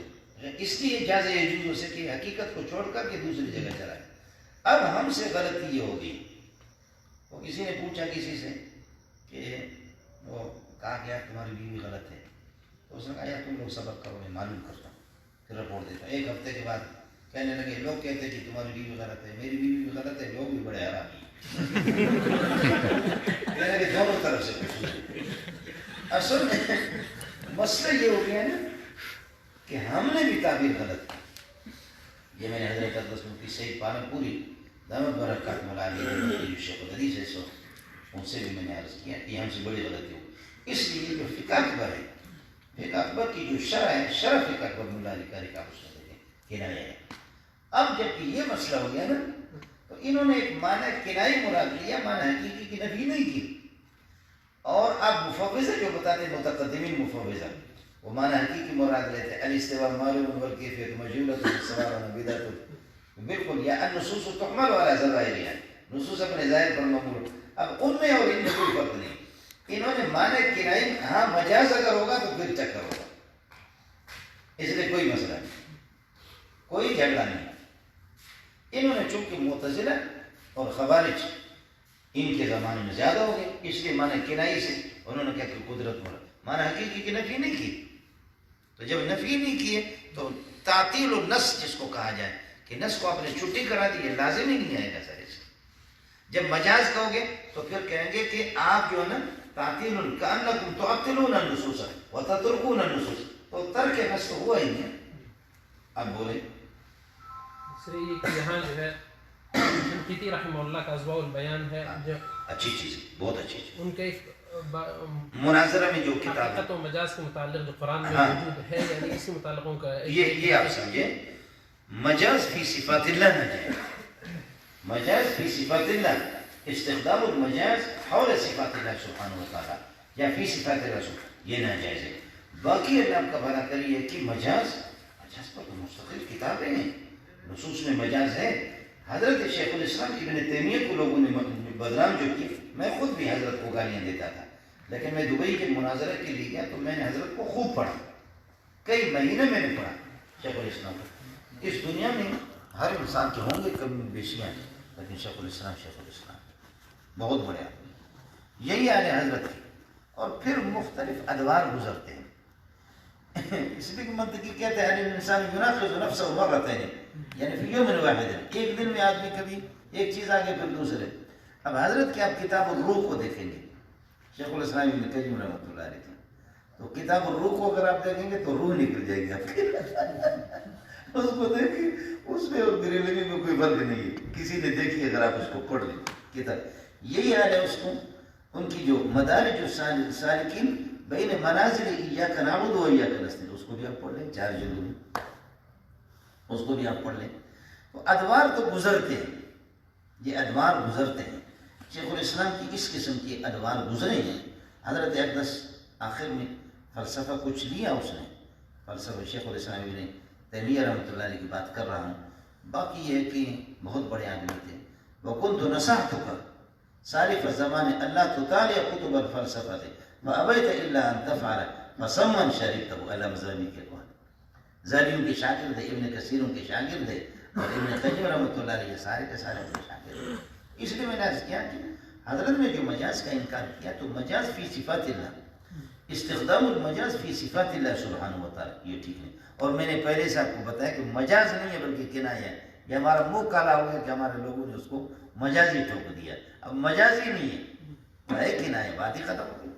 اس لیے اجازت یجوز ہو سکے حقیقت کو چھوڑ کر کے دوسری جگہ چلا ہے. اب ہم سے غلطی یہ ہوگی، وہ کسی نے پوچھا کسی سے کہ وہ کہا کہ یار تمہاری بیوی غلط ہے، تو اس نے کہا یار تم لوگ سبق کرو، میں معلوم کرتا ہوں پھر رپورٹ دیتا ہوں. 1 ہفتے کے بعد کہنے لگے لوگ کہتے ہیں کہ تمہاری بیوی غلط ہے، میری بیوی بھی غلط ہے، لوگ بھی بڑے حرامی کہنے لگے دونوں طرف سے. اصل میں مسئلہ یہ ہو گیا نا کہ ہم نے بھی تعبیر غلط کی. یہ میں نے حضرت اقدس مفتی سعید پالنپوری دامت برکات ملالی جو شیخ الحدیث ہے ان سے بھی میں نے عرض کیا کہ ہم سے بڑی غلطی ہو. اس لیے جو فقہ اکبر ہے، فقہ اکبر کی جو شرح ہے، شرح فقہ اکبر ملا علی قاری کا اس نے کنایہ ہے. اب جب کہ یہ مسئلہ ہو گیا نا تو انہوں نے ایک معنی کنائی مراد لیا، معنی حقیقی کی نفی نہیں کی. اور آپ مفوضہ جو بتاتے ہیں متقدمین مفوضہ، وہ معنی حقیقی مراد لیتے ہیں الاستواء معلوم والکیفیت مجهولۃ والسوار بدعۃ بالکل یا النصوص تحمل على ظواہرها نصوص اپنے ظاہر پر محمول. اب ان میں اور ان میں کوئی فرق نہیں. انہوں نے معنی کنائی ہاں مجاز اگر ہوگا تو پھر چکر ہوگا, اس لیے کوئی مسئلہ نہیں, کوئی جھگڑا نہیں. انہوں نے چونکہ معتزلہ اور خوارج ان کے زمانے میں زیادہ ہو گئے, اس لیے معنی کنائی سے انہوں نے کہا کہ قدرت مراد, معنی حقیقی کی نفی نہیں کی. تو جب نفی نہیں کیے تو تعطیل النص جس کو کہا جائے کہ نص کو آپ نے چھٹی کرا دی, یہ لازم ہی نہیں آئے گا سر. اس جب مجاز کہو گے تو پھر کہیں گے کہ آپ جو ہے نا تعطیل کأنکم تعطلون النصوص وتترکون النصوص, تو ترک نص تو ہوا ہی نہیں. اب بولیں سر یہ یہاں جو ہے شنقیطی رحمہ اللہ کا اضواء البیان ہے, جو اچھی چیز, بہت اچھی چیز. ان کے ایک مناظرہ میں جو کتاب ہے حقیقت و مجاز کے متعلق جو قرآن میں موجود ہے, یعنی اس متعلقوں کا یہ آپ سمجھیں, مجاز فی صفات اللہ نہ جائے. مجاز فی صفات اللہ, استخدام المجاز حول صفات اللہ سبحانہ وتعالی یا فی صفات اللہ سبحانہ, یہ ناجائز ہے. باقی اللہ کا بھلا کریے کہ مجاز پر تو مستقل کتابیں ہیں, نصوص میں مجاز ہے. حضرت شیخ الاسلام ابن تیمیہ کو لوگوں نے بدنام جو کی, میں خود بھی حضرت کو گالیاں دیتا تھا, لیکن میں دبئی کے مناظرے کے لیے گیا تو میں نے حضرت کو خوب پڑھا, کئی مہینے میں نے پڑھا شیخ الاسلام کو. اس دنیا میں ہر انسان کے ہوں گے کمی بیشیاں, لیکن شیخ الاسلام بہت بڑے آدمی, یہی حال ہے حضرت کی. اور پھر مختلف ادوار گزرتے ہیں. اس لیے منطقی کہتے ہیں انسان يناقض نفسه مرتين, یعنی فی یوم واحد, ایک دن میں آدمی کبھی ایک چیز آگے پھر دوسرے. اب حضرت کی آپ کتاب الروح کو دیکھیں گے, شیخ الاسلام ابن قیم رحمۃ اللہ علیہ, تو کتاب الروح کو اگر آپ دیکھیں گے تو روح نکل جائے گی آپ کی. اس کو دیکھیں, اس میں اور بریلوی میں کوئی فرق نہیں ہے, کسی نے دیکھی اگر آپ اس کو پڑھ لیں کتاب. یہی حال ہے اس کو, ان کی جو مدارج السالکین بین منازل ایاک نعبد و ایاک نستعین, اس کو بھی آپ پڑھ لیں, 4 جلدوں میں, اس کو بھی آپ پڑھ لیں. تو ادوار تو گزرتے ہیں, یہ ادوار گزرتے ہیں. شیخ الاسلام کی اس قسم کی ادوار گزرے ہیں. حضرت اقدس آخر میں فلسفہ کچھ لیا اس نے, فلسفہ شیخ الاسلام ابن تیمیہ رحمۃ اللہ علیہ کی بات کر رہا ہوں. باقی یہ ہے کہ بہت بڑے آدمی تھے. وَكُنْتُ نَصَحْتُكَ سالف الزمان اللہ تطالع کتب الفلسفہ وَأَبَيْتَ إِلَّا أَن تَفْعَلَ فَسَمًّا شَرِبْتَهُ عَلَى مَذْهَبِكَ الْوَحْدِ. زالیوں کے شاگرد ہے, ابن کثیروں کے شاگرد ہے, اور ابن قیم رحمۃ اللہ علیہ سارے کے سارے کے شاگرد ہیں. اس لیے میں نے عرض کیا کہ حضرت نے جو مجاز کا انکار کیا تو مجاز فی صفات اللہ, استخدام المجاز فی صفات اللہ سبحانہ وتعالی, یہ ٹھیک ہے. اور میں نے پہلے سے آپ کو بتایا کہ مجاز نہیں ہے بلکہ کنایہ ہے. یہ ہمارا منہ کالا ہو گیا کہ ہمارے لوگوں نے اس کو مجازی ٹھوک دیا. اب مجاز ہی نہیں ہے, کنایہ, بات ہی ختم ہو گئی.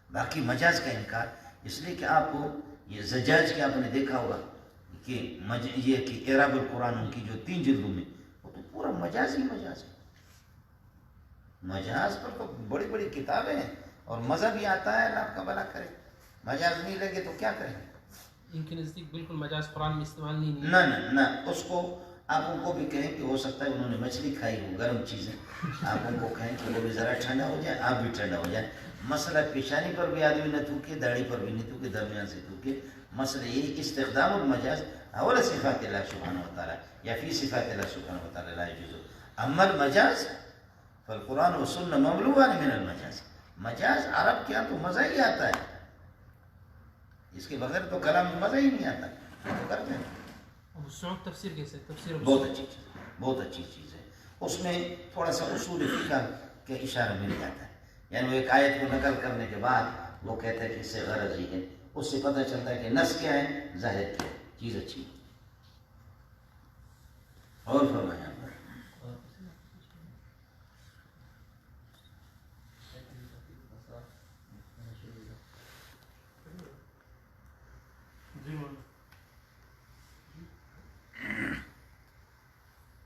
باقی مجاز کا انکار اس لیے کہ آپ کو یہ زجاج کے آپ نے دیکھا ہوگا کہ یہ کہ اعراب القرآن ان کی جو 3 جلدوں میں, وہ تو پورا مجاز ہی مجاز ہے. مجاز پر تو بڑی بڑی کتابیں ہیں, اور مزہ بھی آتا ہے, اللہ آپ کا بھلا کرے. مجاز نہیں لگے تو کیا کریں. ان کے نزدیک بالکل مجاز قرآن میں استعمال نہیں ہے. نہ اس کو آپ ان کو بھی کہیں کہ ہو سکتا ہے انہوں نے مچھلی کھائی ہو, گرم چیزیں, آپ ان کو کہیں کہ وہ بھی ذرا ٹھنڈا ہو جائے, آپ بھی ٹھنڈا ہو جائے. مسئلہ پیشانی پر بھی آدمی نہ تھوکے, داڑھی پر بھی نہیں تھوکے, درمیان سے تھوکے. مسئلہ یہ استخدام المجاز حول صفات اللہ سبحانہ وتعالی یا فی صفات اللہ سبحانہ وتعالی لا يجوز. اما المجاز فالقرآن والسنہ مملوءان من المجاز. مجاز عرب کیا تو مزہ ہی آتا ہے, اس کے بغیر تو کلام میں مزہ ہی نہیں آتا. تو کرتے ہیں. ابو سعود تفسیر کیسے؟ تفسیر بہت اچھی چیز, بہت اچھی چیز ہے. اس میں تھوڑا سا اصول فقہ کا اشارہ مل جاتا ہے. یعنی وہ ایک آیت کو نقل کرنے کے بعد وہ کہتا ہے کہ اس سے غرض ہی ہے, اس سے پتہ چلتا ہے کہ نص کیا ہے, ظاہر کیا ہے. چیز اچھی. اور فرمایا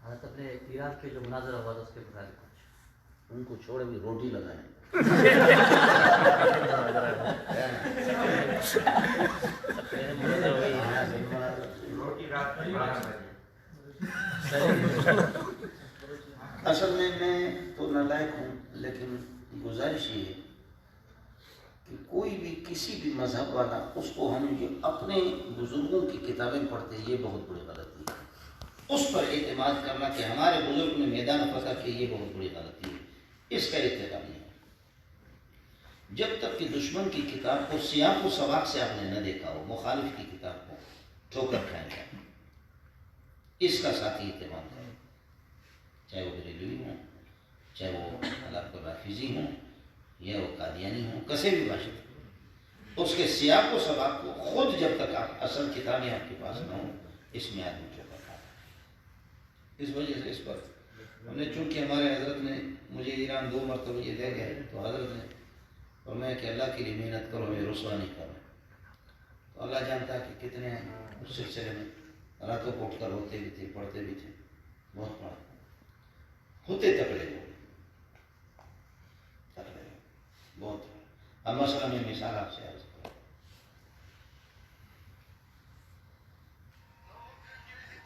حضرت اپنے ایران کے جو مناظرہ ہوا تھا اس کے متعلق کچھ. ان کو چھوڑے بھی روٹی لگائیں. اصل میں تو نالائق ہوں, لیکن گزارش یہ ہے کہ کوئی بھی کسی بھی مذہب والا اس کو ہم جو اپنے بزرگوں کی کتابیں پڑھتے ہیں، یہ بہت بڑی غلطی ہے. اس پر اعتماد کرنا کہ ہمارے بزرگ نے میدان فتح کیا، یہ بہت بڑی غلطی ہے. اس کا ارتکاب نہیں ہے. جب تک کہ دشمن کی کتاب کو سیاق و سباق سے آپ نے نہ دیکھا ہو، مخالف کی کتاب کو ٹھوکر کھائیں گے، اس کا ساتھی اہتمام کریں، چاہے وہ بریلوی ہوں، چاہے وہ علامہ رافضی ہوں، یا وہ قادیانی ہوں، کسی بھی باشد، اس کے سیاق و سباق کو خود جب تک آپ اصل کتابیں آپ کے پاس نہ ہوں، اس میں آدمی ٹھوکر کھاتا ہے. اس وجہ سے اس پر ہم نے، چونکہ ہمارے حضرت نے مجھے ایران 2 مرتبہ یہ دے گئے، تو حضرت نے اور میں کہ اللہ کے لیے محنت کرو، ہمیں رسوا نہیں کرو. تو اللہ جانتا ہے کہ کتنے اس سلسلے میں راتوں کو اٹھ کر ہوتے بھی تھے، پڑھتے بھی تھے، بہت پڑھا ہوتے تکڑے لوگ، بہت. اب مسئلہ میں مثال آپ سے عرض کروں.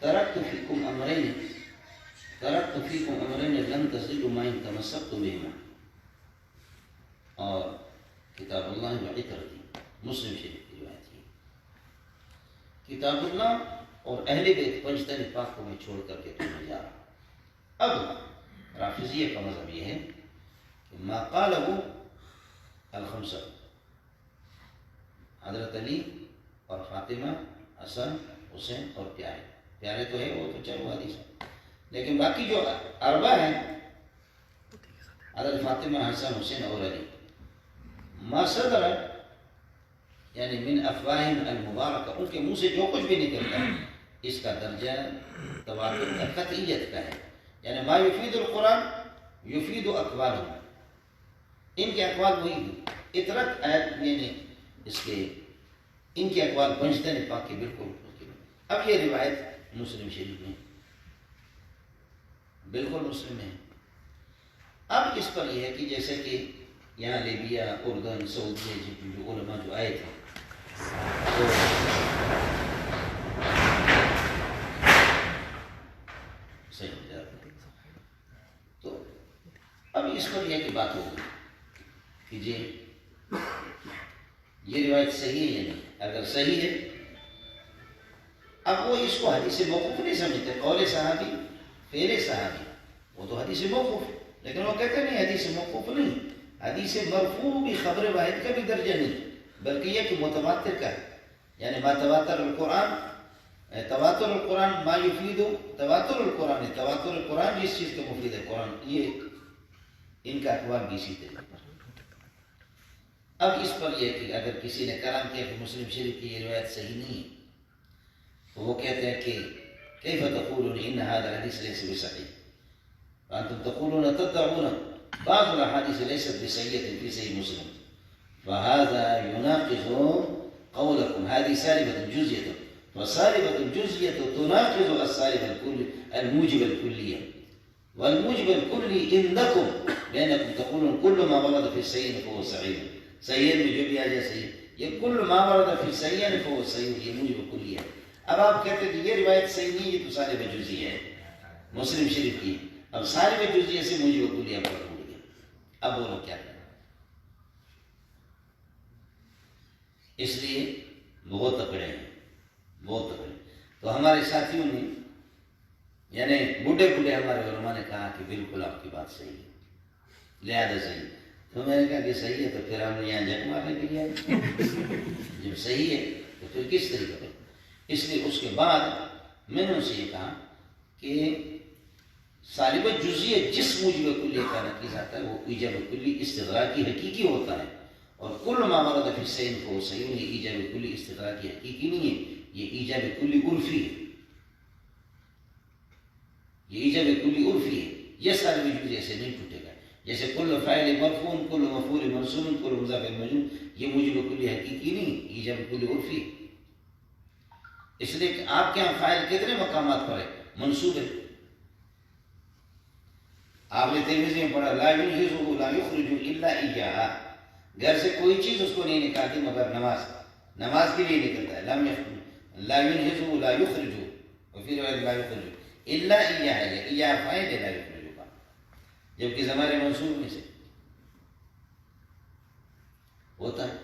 ترکت فیکم امرین لن تضلوا ما ان تمسکتم بہما، اور کتاب اللہ و عترتی، مسلم شریف کی روایت ہے. کتاب اللہ اور اہل بیت پنجتن پاک کو میں چھوڑ کر کے تمہیں جا رہا. اب رافضیہ کا مذہب یہ ہے کہ ما قالہ الخمسہ، حضرت علی اور فاطمہ، حسن، حسین اور پیارے تو ہے، وہ تو چلو حدیث ہے، لیکن باقی جو اربع ہیں، حضرت فاطمہ، حسن، حسین اور علی، ما صدر یعنی من افواہم المبارکہ، ان کے منہ سے جو کچھ بھی نکلتا ہے، اس کا درجہ تواتر کا، قطعیت کا ہے. یعنی ما یفید القرآن یفید اقوالہم، ان کے اقوال وہی ہیں. اطرت آیت یعنی اس کے ان کے اقوال پنجتن پاک کے بالکل. اب یہ روایت مسلم شریف میں، بالکل مسلم میں. اب اس پر یہ ہے کہ جیسے کہ یہاں لیبیا، اردن، سعودیہ جو علماء جو آئے تھے، تو اب اس پر یہ کہ بات ہوگی کہ جی یہ روایت صحیح ہے یا نہیں. اگر صحیح ہے، اب وہ اس کو حدیث موقوف نہیں سمجھتے. قول صحابی، فعل صحابی، وہ تو حدیث موقوف ہے، لیکن وہ کہتے نہیں حدیث موقوف نہیں، حدیث مرفوع بھی خبر واحد کا بھی درجہ نہیں، بلکہ یہ کہ متواتر کا ہے. یعنی ما تواتر القرآن، تواتر القرآن ما یفید تواتر القرآن، تواتر القرآن جس چیز کا مفید ہے قرآن، یہ ان کا اقوال بھی اسی طریقے پر. اب اس پر یہ کہ اگر کسی نے کلام کیا کہ مسلم شریف کی یہ روایت صحیح نہیں ہے، تو وہ کہتے ہیں کہ کیف تقولون ان هذا الحديث ليس بصحيح وانتم تقولون تتبعون بعض الاحاديث ليست بصحيحه في صحيح مسلم فهذا يناقض قولكم. هذه سالبة جزئية، وسالبة جزئية تناقض السالبة الموجب الكلية، والموجب الكلي عندكم لأنكم تقولون كل ما ورد في الصحيح فهو صحيح. صحیح میں جو بھی آ جائے صحیح، یہ کل ما ورد فی الصحیح فهو صحیح، یہ موجب کلی ہے. اب آپ کہتے ہیں کہ یہ روایت صحیح نہیں، یہ تو سالب جزئیہ ہے مسلم شریف کی. اب سالب جزئیہ سے موجب کلیہ پر ٹوٹ گیا. اب بولو کیا کریں. اس لیے بہت تکڑے ہیں، بہت تکڑے. تو ہمارے ساتھیوں نے، یعنی بوڑھے ہمارے علماء نے کہا کہ بالکل آپ کی بات صحیح ہے، لہذا صحیح. تو میں نے کہا کہ صحیح ہے تو پھر ہم نے یہاں جگ مارنے کے لیے جب صحیح ہے تو پھر کس طریقے پر. اس لیے اس کے بعد میں نے اسے یہ کہا کہ سالب جزئیہ جس موجب کلی کا نقیض آتا ہے وہ ایجاب کلی استغراقی حقیقی ہوتا ہے، اور کل ما ورد فی الصحیح فهو صحیح، یہ ایجاب کلی استغراقی حقیقی نہیں ہے، یہ ایجاب کلی عرفی ہے. یہ ایجاب کلی عرفی ہے، یہ سالب جزئیہ سے نہیں ٹوٹے گا. جیسے کل فاعل مرفوع، کل مفعول منصوب، کل مضاف مجرور، یہ موجب کلی حقیقی نہیں، ایجاب کلی عرفی. اس لیے کہ آپ کے یہاں فاعل کتنے مقامات پر ہے؟ منصوب ہے. آپ نے ترمذی میں پڑھا لا ينهزه لا يخرج الا اياها، گھر سے کوئی چیز اس کو نہیں نکالتی مگر نماز کے لیے نکلتا ہے. لا ينهزه لا يخرج، وفي روایت لا يخرج الا اياها، اياها فاعل لا يخرج کا، جبکہ ضمیر منصوب میں سے. ہوتا ہے.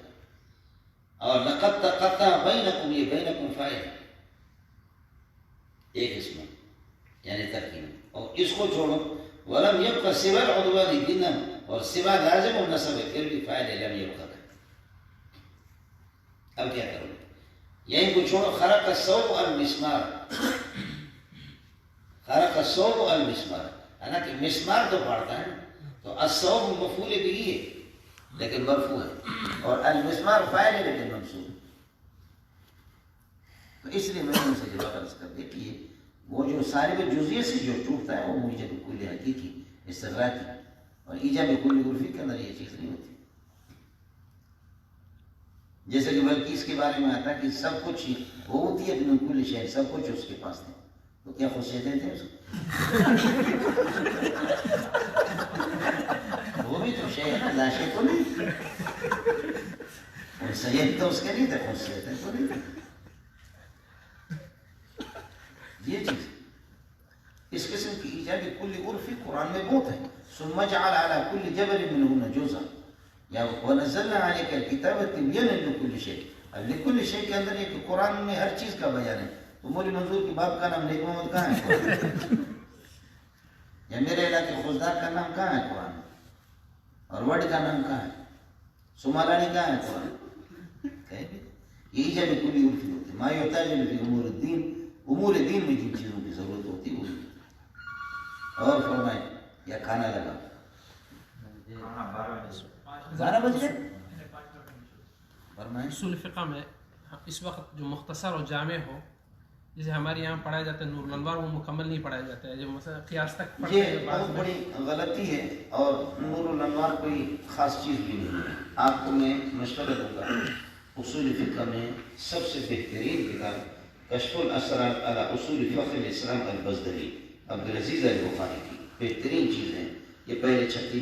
اور لقد تقطع بینکم، یہ بینکم فاعل ہے ایک اس میں یعنی ترکیب. اور اس کو چھوڑو ولم يبق سوى العدوان دینا، اور سوا لازم و نصب ہے پھر بھی فاعل ہے لم يبق کا. اب کیا کرو یہیں کو چھوڑو. خرق الثوب المسمار، خرق الثوب المسمار، حالانکہ مسمار تو پڑھتا ہے تو الثوب مفعول بھی ہے لیکن مرفوع ہے، اور المسمار فاعل ہے لیکن منصوب. تو اس لیے میں نے ان سے جواب عرض کر دیا کہ وہ جو صارف جزئیے سے جو ٹوٹتا ہے وہ موجب کل حقیقی استغراقی، اور ایجاب کل عرفی کے اندر یہ چیز نہیں ہوتی. جیسے کہ بلکہ اس کے بارے میں آتا ہے کہ سب کچھ وہ ہوتی ہے من کل شے، سب کچھ اس کے پاس ہے، تو کیا خصوصیتیں تھے اس کو؟ وہ بھی تو شے ہے نا، لا شے تو نہیں. اور سید تو اس کے نہیں تھے، خصوصیتیں تو نہیں تھے. یہ چیز اس قسم کی ایجاد کل عرفی قرآن میں بہت ہے. ثم جعل على كل جبل منهن جزءا، یا ونزلنا عليك الكتاب تبيانا لكل شيء. اب لكل شيء کے اندر یہ کہ قرآن میں ہر چیز کا بیان ہے. تو مولی منظور کی باپ کا نام نیک محمد کہاں ہے قرآن؟ یا میرے علاقے خوزدار کا نام کہاں ہے قرآن؟ اور وڈ کا نام کہاں ہے؟ سمالانی کہاں ہے قرآن؟ یہ ایجاد کل عرفی ہوتی ہے. ما يحتاج في امور الدین، امور دین میں جن چیزوں کی ضرورت ہوتی ہے وہی. اور فرمائیں یا کھانا لگا 12 بج گئے. فرمائیں. اصول فقہ میں اس وقت جو مختصر اور جامع ہو، جیسے ہمارے یہاں پڑھایا جاتا ہے نور الانوار، وہ مکمل نہیں پڑھایا جاتا ہے. جو مثلا قیاس تک پڑھتے یہ ہیں بہت بڑی غلطی ہے، اور نور الانوار کوئی خاص چیز بھی نہیں ہے. آپ کو میں مشورہ دوں گا، اصول فقہ میں سب سے بہترین کتاب کشف الاسرار علی اصول فقہ الاسلام البزدلی، عبدالعزیز البخاری کی بہترین چیز ہے. یہ پہلے 36